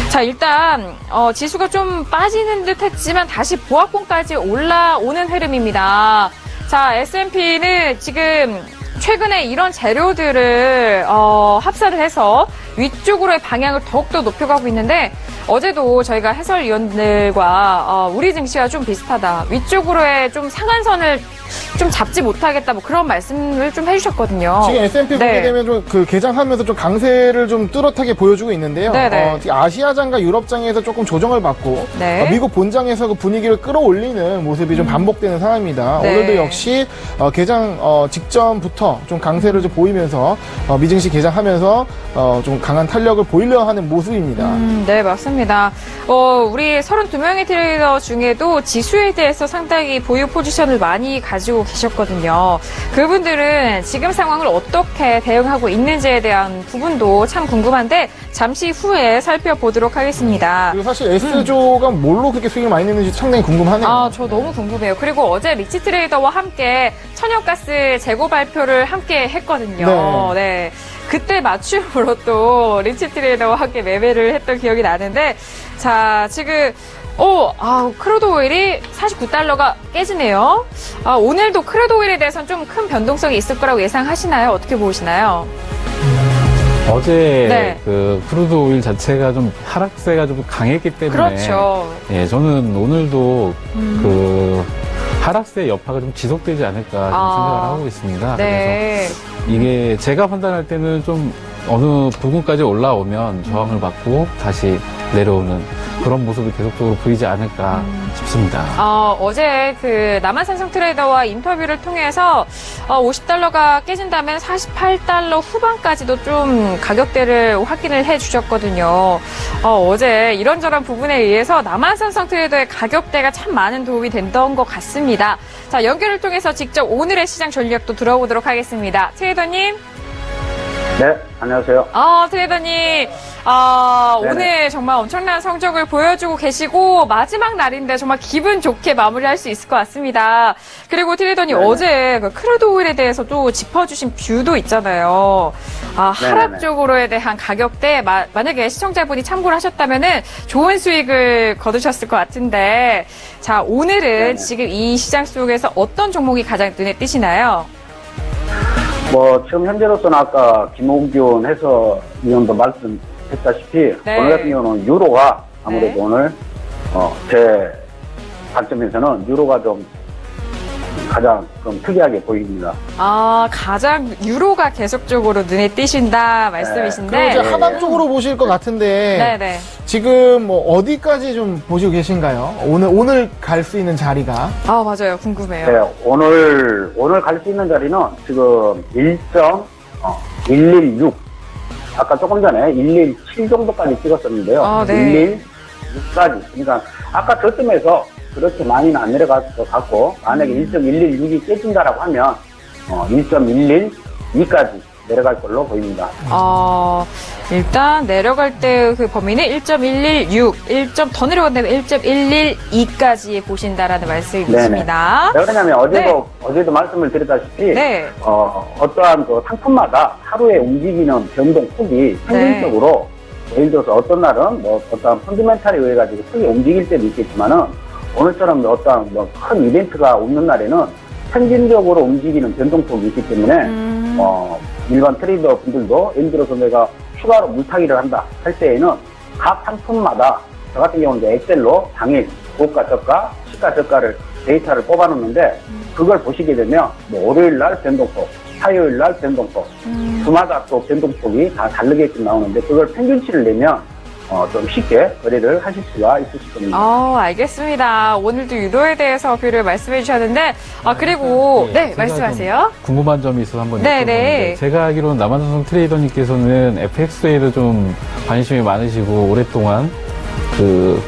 자, 일단 지수가 좀 빠지는 듯 했지만 다시 보합권까지 올라오는 흐름입니다. 자, S&P는 지금 최근에 이런 재료들을 합사를 해서 위쪽으로의 방향을 더욱더 높여가고 있는데, 어제도 저희가 해설위원들과 우리 증시와 좀 비슷하다, 위쪽으로의 좀 상한선을 좀 잡지 못하겠다, 그런 말씀을 좀 해주셨거든요. 지금 S&P 보게 되면 좀 그 개장하면서 좀 강세를 좀 뚜렷하게 보여주고 있는데요. 아시아장과 유럽장에서 조금 조정을 받고 미국 본장에서 그 분위기를 끌어올리는 모습이 좀 반복되는 상황입니다. 오늘도 역시 개장 직전부터 좀 강세를 좀 보이면서 미증시 개장하면서 좀 강한 탄력을 보이려 하는 모습입니다. 네, 맞습니다. 우리 32명의 트레이더 중에도 지수에 대해서 상당히 보유 포지션을 많이 가지고 계셨거든요. 그분들은 지금 상황을 어떻게 대응하고 있는지에 대한 부분도 참 궁금한데 잠시 후에 살펴보도록 하겠습니다. 그리고 사실 S조가 뭘로 그렇게 수익을 많이 내는지 상당히 궁금하네요. 저 너무 궁금해요. 그리고 어제 리치 트레이더와 함께 천연가스 재고 발표를 함께 했거든요. 네. 그때 맞춤으로 또 리치 트레이더와 함께 매매를 했던 기억이 나는데, 자, 지금 크루드 오일이 49달러가 깨지네요. 오늘도 크루드 오일에 대해서는 좀 큰 변동성이 있을 거라고 예상하시나요? 어떻게 보시나요? 어제 그 크루드 오일 자체가 좀 하락세가 좀 강했기 때문에, 그렇죠. 예, 저는 오늘도 그 하락세 여파가 좀 지속되지 않을까 좀 생각을 하고 있습니다. 그래서 이게 제가 판단할 때는 좀 어느 부분까지 올라오면 저항을 받고 다시 내려오는 그런 모습이 계속적으로 보이지 않을까 싶습니다. 어제 그 남한산성 트레이더와 인터뷰를 통해서 50달러가 깨진다면 48달러 후반까지도 좀 가격대를 확인을 해주셨거든요. 어제 이런저런 부분에 의해서 남한산성 트레이더의 가격대가 참 많은 도움이 됐던 것 같습니다. 자, 연결을 통해서 직접 오늘의 시장 전략도 들어보도록 하겠습니다. 트레이더님. 네, 안녕하세요. 트레이더님, 오늘 정말 엄청난 성적을 보여주고 계시고, 마지막 날인데 정말 기분 좋게 마무리할 수 있을 것 같습니다. 그리고 트레이더님, 어제 그 크루드 오일에 대해서 또 짚어주신 뷰도 있잖아요. 하락 쪽으로에 대한 가격대, 만약에 시청자분이 참고를 하셨다면은 좋은 수익을 거두셨을 것 같은데, 자, 오늘은 지금 이 시장 속에서 어떤 종목이 가장 눈에 띄시나요? 지금 현재로서는 아까 김홍균 해설위원도 말씀했다시피 오늘 같은 경우는 유로가 아무래도 오늘 제 관점에서는 유로가 좀 가장 좀 특이하게 보입니다. 가장 유로가 계속적으로 눈에 띄신다 말씀이신데. 그리고 이제 하방 쪽으로 보실 것 같은데 지금 어디까지 좀 보시고 계신가요? 오늘 갈 수 있는 자리가? 맞아요. 궁금해요. 네, 오늘 갈 수 있는 자리는 지금 1.116. 아까 조금 전에 117 정도까지 찍었었는데요. 116까지. 그러니까 아까 저쯤에서 그렇게 많이는 안 내려갈 것 같고, 만약에 1.116이 깨진다라고 하면 1.112까지 내려갈 걸로 보입니다. 일단 내려갈 때 그 범위는 1.116, 1점 더 내려간다면 1.112까지 보신다라는 말씀이십니다. 왜 그러냐면 어제도 말씀을 드렸다시피 어떠한 그 상품마다 하루에 움직이는 변동폭이 평균적으로 예를 들어서 어떤 날은 뭐 어떠한 펀드멘탈에 의해 가지고 크게 움직일 때도 있겠지만은 오늘처럼 어떠한 뭐 큰 이벤트가 없는 날에는 평균적으로 움직이는 변동폭이 있기 때문에 일반 트레이더 분들도 예를 들어서 내가 추가로 물타기를 한다 할 때에는 각 상품마다 저 같은 경우는 이제 엑셀로 당일 고가 저가 시가 저가를 데이터를 뽑아놓는데 그걸 보시게 되면 뭐 월요일 날 변동폭, 화요일 날 변동폭, 주마다 또 변동폭이 다 다르게끔 나오는데 그걸 평균치를 내면 좀 쉽게 거래를 하실 수가 있으실 겁니다. 알겠습니다. 오늘도 유로에 대해서 뷰를 말씀해 주셨는데, 그리고, 말씀하세요. 궁금한 점이 있어서 한번 여쭤보는데, 제가 알기로는 남한산성 트레이더님께서는 FX에도 좀 관심이 많으시고, 오랫동안 그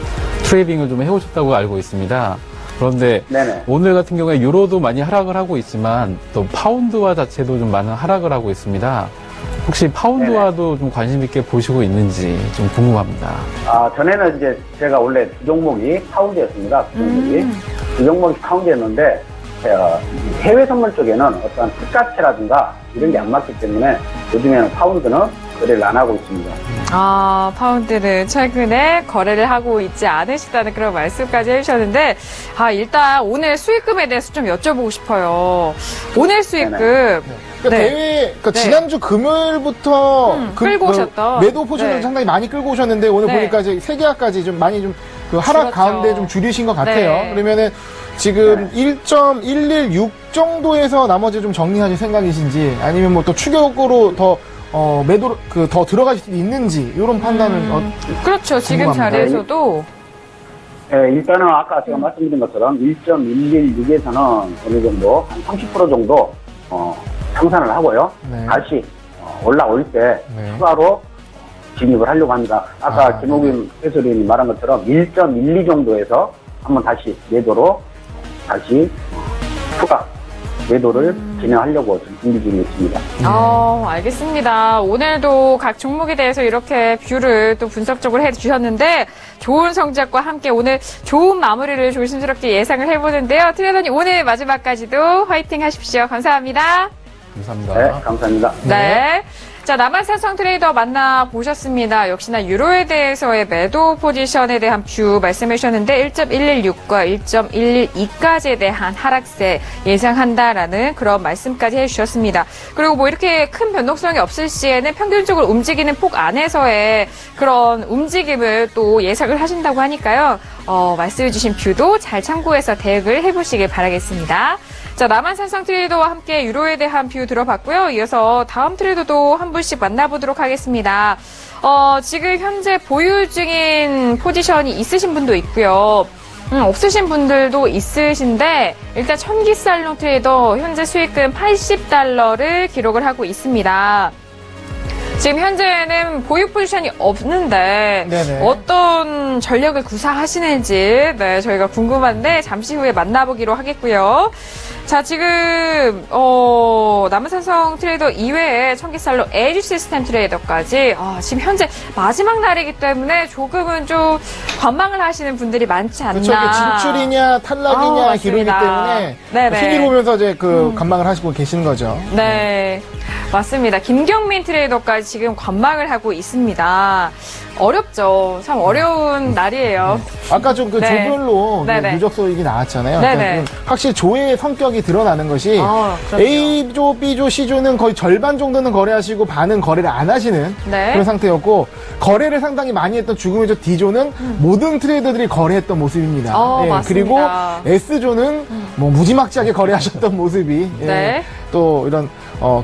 트레이딩을 좀 해오셨다고 알고 있습니다. 그런데 오늘 같은 경우에 유로도 많이 하락을 하고 있지만, 또 파운드화 자체도 좀 많은 하락을 하고 있습니다. 혹시 파운드화도 좀 관심 있게 보시고 있는지 좀 궁금합니다. 전에는 이제 제가 원래 주 종목이 파운드였습니다. 주 종목이 파운드였는데 해외 선물 쪽에는 어떤 특가치라든가 이런 게 안 맞기 때문에 요즘에는 파운드는 거래를 안 하고 있습니다. 파운드는 최근에 거래를 하고 있지 않으시다는 그런 말씀까지 해주셨는데, 일단 오늘 수익금에 대해서 좀 여쭤보고 싶어요. 오늘 수익금. 지난주 금요일부터 끌고 오셨던 매도 포지션을 상당히 많이 끌고 오셨는데 오늘 보니까 이제 세계화까지 좀 많이 좀 그 하락 가운데 좀 줄이신 것 같아요. 그러면은 지금 1.116 정도에서 나머지 좀 정리하실 생각이신지 아니면 뭐 또 추격으로 더 매도 더 들어가실 수도 있는지 이런 판단을 그렇죠. 지금 자리에서도 일단은 아까 제가 말씀드린 것처럼 1.116에서는 어느 정도 한 30% 정도 상산을 하고요. 다시 올라올 때 추가로 진입을 하려고 합니다. 아까 김옥윤 해설위원이 말한 것처럼 1.12 정도에서 한번 다시 매도로 다시 추가 매도를 진행하려고 준비 중에 있습니다. 알겠습니다. 오늘도 각 종목에 대해서 이렇게 뷰를 또 분석적으로 해주셨는데 좋은 성적과 함께 오늘 좋은 마무리를 조심스럽게 예상을 해보는데요. 트레이더님 오늘 마지막까지도 화이팅 하십시오. 감사합니다. 감사합니다. 네, 감사합니다. 네. 자, 남한산성 트레이더 만나보셨습니다. 역시나 유로에 대해서의 매도 포지션에 대한 뷰 말씀해 주셨는데 1.116과 1.112까지에 대한 하락세 예상한다라는 그런 말씀까지 해주셨습니다. 그리고 뭐 이렇게 큰 변동성이 없을 시에는 평균적으로 움직이는 폭 안에서의 그런 움직임을 또 예상을 하신다고 하니까요. 말씀해 주신 뷰도 잘 참고해서 대응을 해보시길 바라겠습니다. 자, 남한산성 트레이더와 함께 유로에 대한 뷰 들어봤고요. 이어서 다음 트레이더도 한 분씩 만나보도록 하겠습니다. 지금 현재 보유 중인 포지션이 있으신 분도 있고요. 없으신 분들도 있으신데 일단 천기살롱 트레이더 현재 수익금 $80를 기록을 하고 있습니다. 지금 현재는 보유 포지션이 없는데 어떤 전략을 구사하시는지 저희가 궁금한데 잠시 후에 만나보기로 하겠고요. 자, 지금 남한산성 트레이더 이외에 천기살로 에이지 시스템 트레이더까지 지금 현재 마지막 날이기 때문에 조금은 좀 관망을 하시는 분들이 많지 않나. 그렇죠. 진출이냐 탈락이냐 기록이기 때문에 순위를 보면서 이제 관망을 하시고 계시는 거죠. 네. 맞습니다. 김경민 트레이더까지 지금 관망을 하고 있습니다. 어렵죠. 참 어려운 날이에요. 아까 좀 조별로 누적 소익이 나왔잖아요. 그러니까 확실히 조의 성격이 드러나는 것이 A조, B조, C조는 거의 절반 정도는 거래하시고 반은 거래를 안 하시는 그런 상태였고 거래를 상당히 많이 했던 죽음의 조 D조는 모든 트레이더들이 거래했던 모습입니다. 그리고 S조는 뭐 무지막지하게 거래하셨던 모습이 또 이런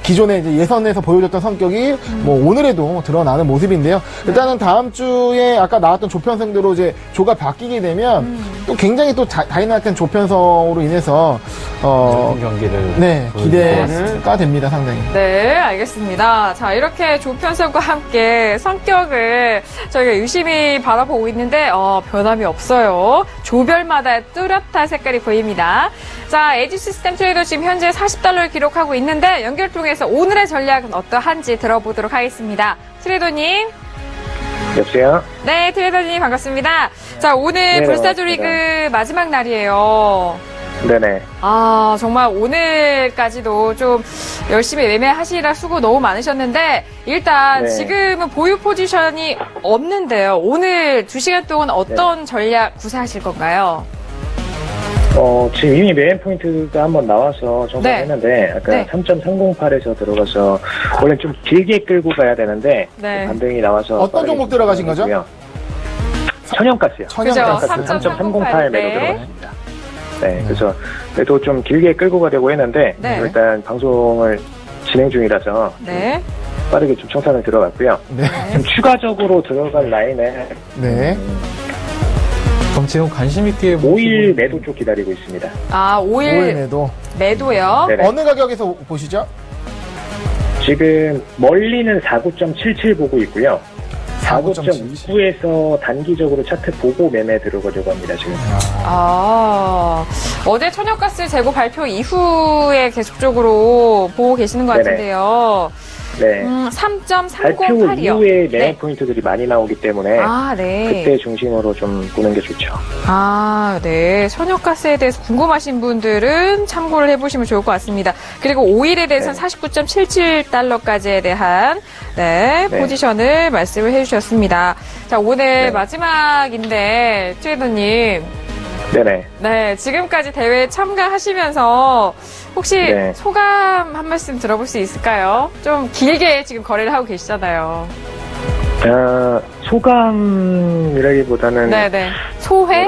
기존에 이제 예선에서 보여줬던 성격이 뭐 오늘에도 드러나는 모습인데요. 일단은 다음 주에 아까 나왔던 조편성대로 이제 조가 바뀌게 되면 또 굉장히 또 다이나믹한 조편성으로 인해서 경기를 기대가 됩니다, 상당히. 네, 알겠습니다. 자, 이렇게 조편성과 함께 성격을 저희가 유심히 바라보고 있는데 변함이 없어요. 조별마다 뚜렷한 색깔이 보입니다. 자, 에이지 시스템 트레이더 지금 현재 $40를 기록하고 계속하고 있는데 연결 통해서 오늘의 전략은 어떠한지 들어보도록 하겠습니다. 트레이더님. 여보세요? 네, 트레이더님 반갑습니다. 자, 오늘 불사조 리그 마지막 날이에요. 네네. 아, 정말 오늘까지도 좀 열심히 매매하시라 수고 너무 많으셨는데 일단 지금은 보유 포지션이 없는데요. 오늘 2시간 동안 어떤 전략 구사하실 건가요? 지금 이미 매매 포인트가 한번 나와서 정산했는데 아까 3.308에서 들어가서 원래 좀 길게 끌고 가야 되는데 반등이 나와서 어떤 종목 들어가신 거죠? 천연가스요. 천연가스 3.308 매도 들어갔습니다. 네, 그래서 매도 좀 길게 끌고 가려고 했는데 일단 방송을 진행 중이라서 빠르게 좀 청산을 들어갔고요. 좀 추가적으로 들어갈 라인에 그럼 지금 관심 있게 5일 매도 쪽 기다리고 있습니다. 아, 5일 매도. 매도요? 네네. 어느 가격에서 보시죠? 지금 멀리는 49.77 보고 있고요. 49.29에서 단기적으로 차트 보고 매매 들어가려고 합니다, 지금. 어제 천연가스 재고 발표 이후에 계속적으로 보고 계시는 것 같은데요. 네. 3.308이요. 발표 이후에 매매 포인트들이 많이 나오기 때문에 그때 중심으로 좀 보는 게 좋죠. 네. 천연가스에 대해서 궁금하신 분들은 참고를 해보시면 좋을 것 같습니다. 그리고 오일에 대해서는 49.77달러까지에 대한 포지션을 말씀을 해주셨습니다. 자, 오늘 마지막인데 트레이더님. 네네. 네, 지금까지 대회에 참가하시면서 혹시 소감 한 말씀 들어볼 수 있을까요? 좀 길게 지금 거래를 하고 계시잖아요. 소감이라기보다는 소회?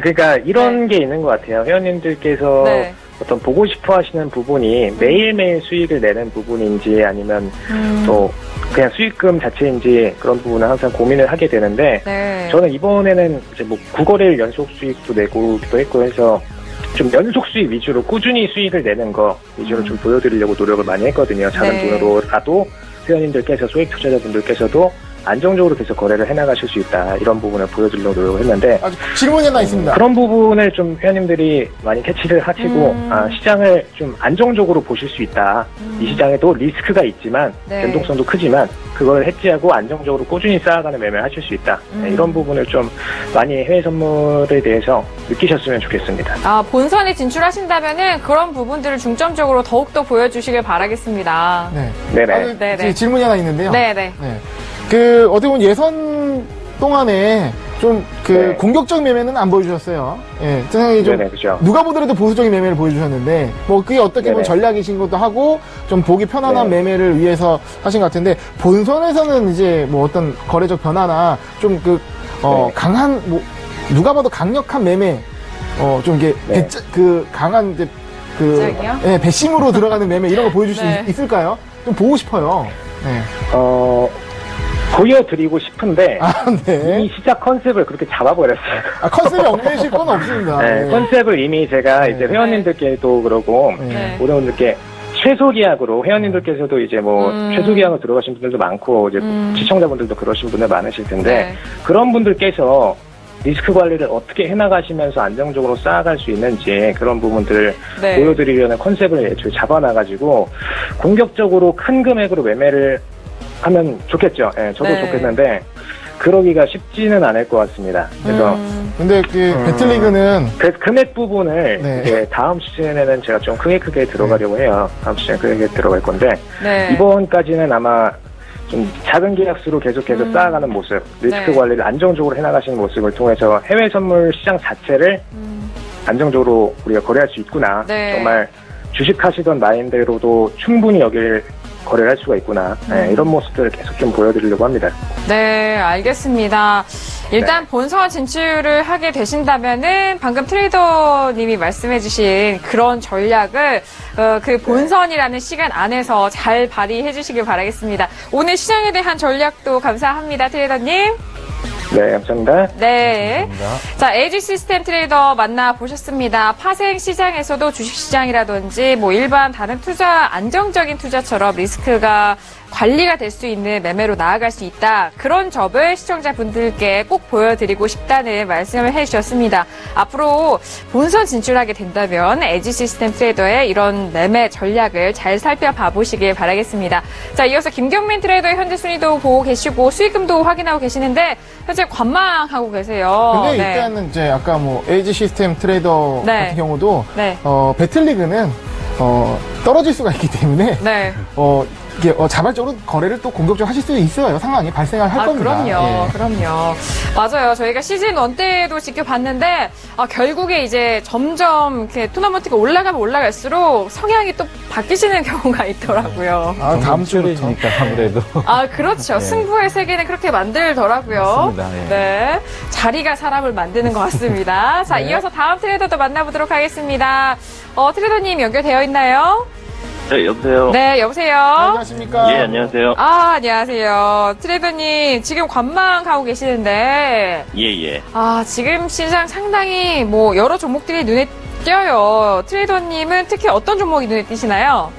그러니까 이런 게 있는 것 같아요. 회원님들께서 어떤 보고 싶어 하시는 부분이 매일매일 수익을 내는 부분인지 아니면 또 그냥 수익금 자체인지 그런 부분은 항상 고민을 하게 되는데 저는 이번에는 이제 뭐 9거래일 연속 수익도 내고기도 했고 해서 좀 연속 수익 위주로 꾸준히 수익을 내는 거 위주로 좀 보여드리려고 노력을 많이 했거든요. 작은 돈으로라도 회원님들께서 소액 투자자분들께서도 안정적으로 계속 거래를 해나가실 수 있다. 이런 부분을 보여드리려고 노력을 했는데 질문이 하나 있습니다. 그런 부분을 좀 회원님들이 많이 캐치를 하시고 시장을 좀 안정적으로 보실 수 있다. 이 시장에도 리스크가 있지만 변동성도 크지만 그걸 해지하고 안정적으로 꾸준히 쌓아가는 매매를 하실 수 있다. 이런 부분을 좀 많이 해외 선물에 대해서 느끼셨으면 좋겠습니다. 본선에 진출하신다면은 그런 부분들을 중점적으로 더욱더 보여주시길 바라겠습니다. 네네. 질문이 하나 있는데요. 네네. 어떻게 보면 예선 동안에 좀 공격적 매매는 안 보여주셨어요. 세상에 좀 그렇죠. 누가 보더라도 보수적인 매매를 보여주셨는데 뭐 그게 어떻게 보면 전략이신 것도 하고 좀 보기 편안한 매매를 위해서 하신 것 같은데 본선에서는 이제 뭐 어떤 거래적 변화나 좀 강한 뭐 누가 봐도 강력한 매매 좀 이게 강한 이제 배심으로 들어가는 매매 이런 거 보여줄 수 있을까요? 좀 보고 싶어요. 보여드리고 싶은데 이미 시작 컨셉을 그렇게 잡아버렸어요. 컨셉이 얽매이실 건 없습니다. 컨셉을 이미 제가 이제 회원님들께도 그러고 모든 분들께 최소 계약으로 회원님들께서도 이제 뭐 최소 계약으로 들어가신 분들도 많고 이제 시청자분들도 그러신 분들 많으실 텐데 그런 분들께서 리스크 관리를 어떻게 해나가시면서 안정적으로 쌓아갈 수 있는지 그런 부분들을 보여드리려는 컨셉을 애초에 잡아놔가지고 공격적으로 큰 금액으로 매매를 하면 좋겠죠. 저도 좋겠는데 그러기가 쉽지는 않을 것 같습니다. 그래서 근데 배틀리그는 금액 부분을 다음 시즌에는 제가 좀 크게 들어가려고 해요. 다음 시즌에 크게 들어갈 건데 이번까지는 아마 좀 작은 계약수로 계속해서 쌓아가는 모습, 리스크 관리를 안정적으로 해나가시는 모습을 통해서 해외 선물 시장 자체를 안정적으로 우리가 거래할 수 있구나. 정말 주식하시던 마인드로도 충분히 여길 거래를 할 수가 있구나. 이런 모습들을 계속 좀 보여드리려고 합니다. 네, 알겠습니다. 일단 본선 진출을 하게 되신다면은 방금 트레이더님이 말씀해주신 그런 전략을 그 본선이라는 시간 안에서 잘 발휘해 주시길 바라겠습니다. 오늘 시장에 대한 전략도 감사합니다, 트레이더님. 네, 감사합니다. 네. 감사합니다. 자, 에이지 시스템 트레이더 만나보셨습니다. 파생 시장에서도 주식 시장이라든지 뭐 일반 다른 투자, 안정적인 투자처럼 리스크가 관리가 될 수 있는 매매로 나아갈 수 있다. 그런 점을 시청자분들께 꼭 보여드리고 싶다는 말씀을 해주셨습니다. 앞으로 본선 진출하게 된다면 에지시스템 트레이더의 이런 매매 전략을 잘 살펴봐 보시길 바라겠습니다. 자, 이어서 김경민 트레이더의 현재 순위도 보고 계시고 수익금도 확인하고 계시는데 현재 관망하고 계세요. 근데 일단은 이제 아까 뭐 에지시스템 트레이더 같은 경우도 배틀리그는 떨어질 수가 있기 때문에 이게 자발적으로 거래를 또 공격적으로 하실 수 있어요. 상황이 발생할 겁니다. 그럼요. 맞아요. 저희가 시즌 1 때도 지켜봤는데 결국에 이제 점점 이렇게 토너먼트가 올라가면 올라갈수록 성향이 또 바뀌시는 경우가 있더라고요. 다음 주부터니까 아무래도. 그렇죠. 승부의 세계는 그렇게 만들더라고요. 맞습니다. 네. 자리가 사람을 만드는 것 같습니다. 자, 이어서 다음 트레이더도 만나보도록 하겠습니다. 트레이더님 연결되어 있나요? 네, 여보세요? 네, 여보세요? 안녕하십니까? 예, 안녕하세요. 안녕하세요. 트레이더님, 지금 관망하고 계시는데. 예. 지금 시장 상당히 여러 종목들이 눈에 띄어요. 트레이더님은 특히 어떤 종목이 눈에 띄시나요?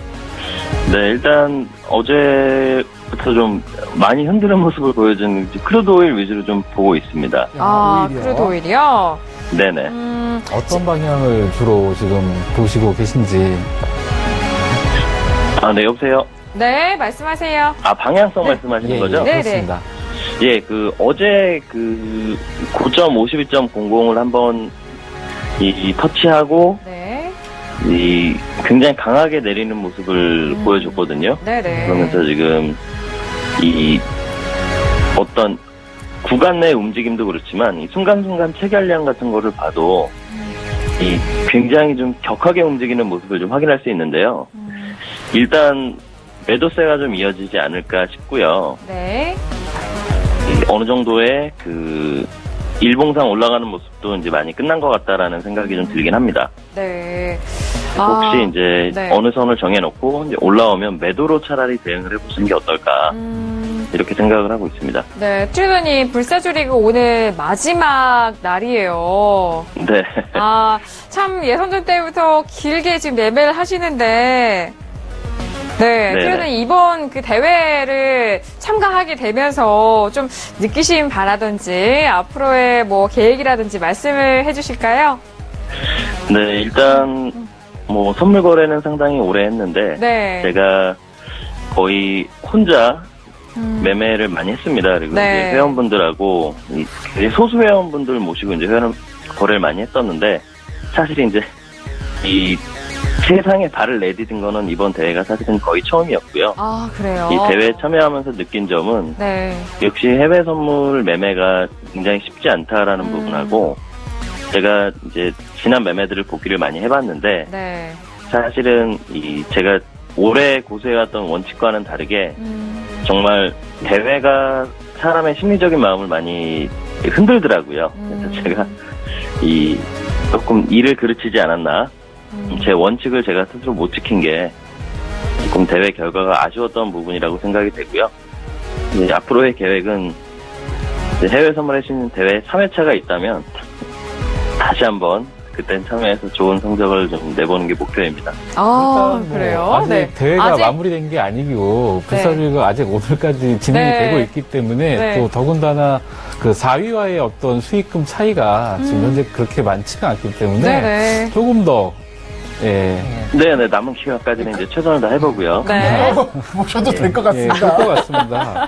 네, 일단 어제부터 좀 많이 흔드는 모습을 보여준 크루드 오일 위주로 좀 보고 있습니다. 크루드 오일이요? 네네. 어떤 방향을 주로 지금 보시고 계신지. 네, 여보세요? 네, 말씀하세요. 방향성 말씀하시는 거죠? 네, 그렇습니다. 예, 어제 고점 52.00을 한번 터치하고, 굉장히 강하게 내리는 모습을 보여줬거든요. 네네. 그러면서 지금 어떤 구간 내 움직임도 그렇지만 이 순간순간 체결량 같은 거를 봐도 굉장히 좀 격하게 움직이는 모습을 좀 확인할 수 있는데요. 일단 매도세가 좀 이어지지 않을까 싶고요. 네. 어느 정도의 일봉상 올라가는 모습도 이제 많이 끝난 것 같다라는 생각이 좀 들긴 합니다. 네. 혹시 이제 어느 선을 정해놓고 이제 올라오면 매도로 차라리 대응을 해보시는 게 어떨까 이렇게 생각을 하고 있습니다. 네, 트레이더님 불사조리그 오늘 마지막 날이에요. 네. 참 예선전 때부터 길게 지금 매매를 하시는데. 네, 트레이더님 이번 대회를 참가하게 되면서 좀 느끼신 바라든지 앞으로의 계획이라든지 말씀을 해주실까요? 네, 일단 선물 거래는 상당히 오래 했는데 제가 거의 혼자 매매를 많이 했습니다. 그리고 이제 회원분들하고 소수 회원분들 모시고 이제 거래를 많이 했었는데 사실 이제 세상에 발을 내디딘 거는 이번 대회가 사실은 거의 처음이었고요. 그래요? 이 대회에 참여하면서 느낀 점은 역시 해외 선물 매매가 굉장히 쉽지 않다라는 부분하고 제가 이제 지난 매매들을 보기를 많이 해봤는데 사실은 제가 오래 고수해왔던 원칙과는 다르게 정말 대회가 사람의 심리적인 마음을 많이 흔들더라고요. 그래서 제가 조금 일을 그르치지 않았나. 제 원칙을 제가 스스로 못 지킨 게 조금 대회 결과가 아쉬웠던 부분이라고 생각이 되고요. 앞으로의 계획은 해외 선물의 신 대회 3회차가 있다면 다시 한번 그땐 참여해서 좋은 성적을 좀 내보는 게 목표입니다. 그래요? 아직 대회가 마무리된 게 아니고 불사조리가 아직 오늘까지 진행이 되고 있기 때문에 또 더군다나 4위와의 어떤 수익금 차이가 지금 현재 그렇게 많지가 않기 때문에 조금 더 네네, 남은 기간까지는 이제 최선을 다 해보고요. 모셔도 될 것 같습니다. 될 것 같습니다.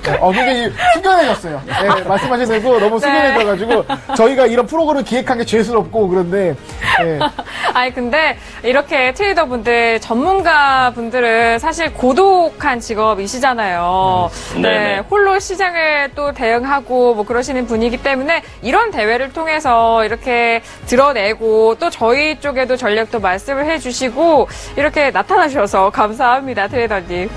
굉장히 숙연해졌어요. 말씀하신 대로 너무 숙연해져가지고 저희가 이런 프로그램을 기획한 게 죄스럽고 그런데. 근데 이렇게 트레이더분들, 전문가분들은 사실 고독한 직업이시잖아요. 홀로 시장을 또 대응하고 그러시는 분이기 때문에 이런 대회를 통해서 이렇게 드러내고 또 저희 쪽에도 전략도 말씀을 해주시고 이렇게 나타나주셔서 감사합니다, 트레이더님.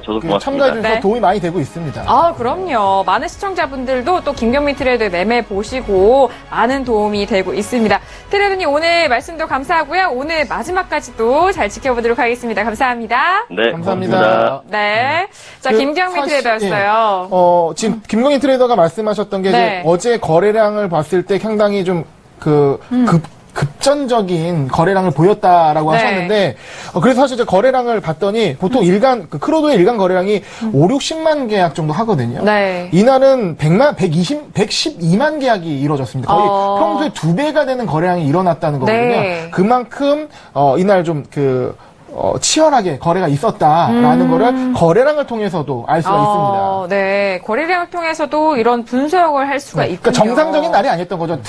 저도 고맙습니다. 참가해주셔서 도움이 많이 되고 있습니다. 그럼요. 많은 시청자분들도 또 김경민 트레이더의 매매 보시고 많은 도움이 되고 있습니다. 트레이더님 오늘 말씀도 감사하고요. 오늘 마지막까지도 잘 지켜보도록 하겠습니다. 감사합니다. 네, 감사합니다. 자, 김경민 트레이더였어요. 지금 김경민 트레이더가 말씀하셨던 게 이제 어제 거래량을 봤을 때 상당히 좀 급전적인 거래량을 보였다라고 하셨는데 그래서 사실 제가 거래량을 봤더니 보통 크루도의 일간 거래량이 5-60만 계약 정도 하거든요. 이날은 112만 계약이 이루어졌습니다. 거의 평소에 2배가 되는 거래량이 일어났다는 거거든요. 그만큼 이날 좀 치열하게 거래가 있었다라는 거를 거래량을 통해서도 알 수가 있습니다. 네, 거래량을 통해서도 이런 분석을 할 수가 있군요. 그러니까 정상적인 날이 아니었던 거죠.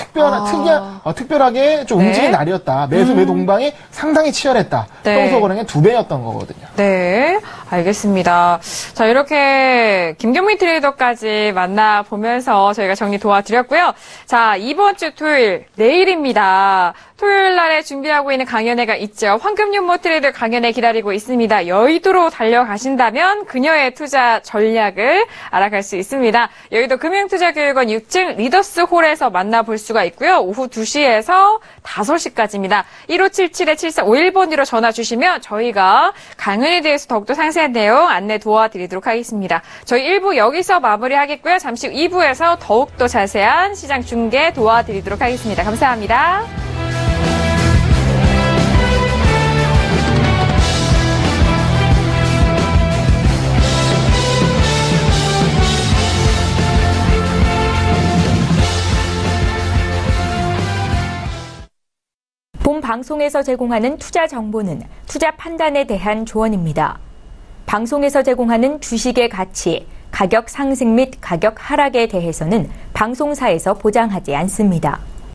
특별하게 좀 움직인 날이었다. 매수 매도 공방이 상당히 치열했다. 평소 거래량의 2배였던 거거든요. 네, 알겠습니다. 자, 이렇게 김경민 트레이더까지 만나보면서 저희가 정리 도와드렸고요. 자, 이번 주 토요일, 내일입니다. 토요일 날에 준비하고 있는 강연회가 있죠. 황금윤모 트레이더 강연회 기다리고 있습니다. 여의도로 달려가신다면 그녀의 투자 전략을 알아갈 수 있습니다. 여의도 금융투자교육원 6층 리더스 홀에서 만나볼 수가 있고요. 오후 2시에서 5시까지입니다. 1577-7451번으로 전화 주시면 저희가 강연에 대해서 더욱더 상세한 내용 안내 도와드리도록 하겠습니다. 저희 1부 여기서 마무리하겠고요. 잠시 후 2부에서 더욱더 자세한 시장 중계 도와드리도록 하겠습니다. 감사합니다. 본 방송에서 제공하는 투자 정보는 투자 판단에 대한 조언입니다. 방송에서 제공하는 주식의 가치, 가격 상승 및 가격 하락에 대해서는 방송사에서 보장하지 않습니다.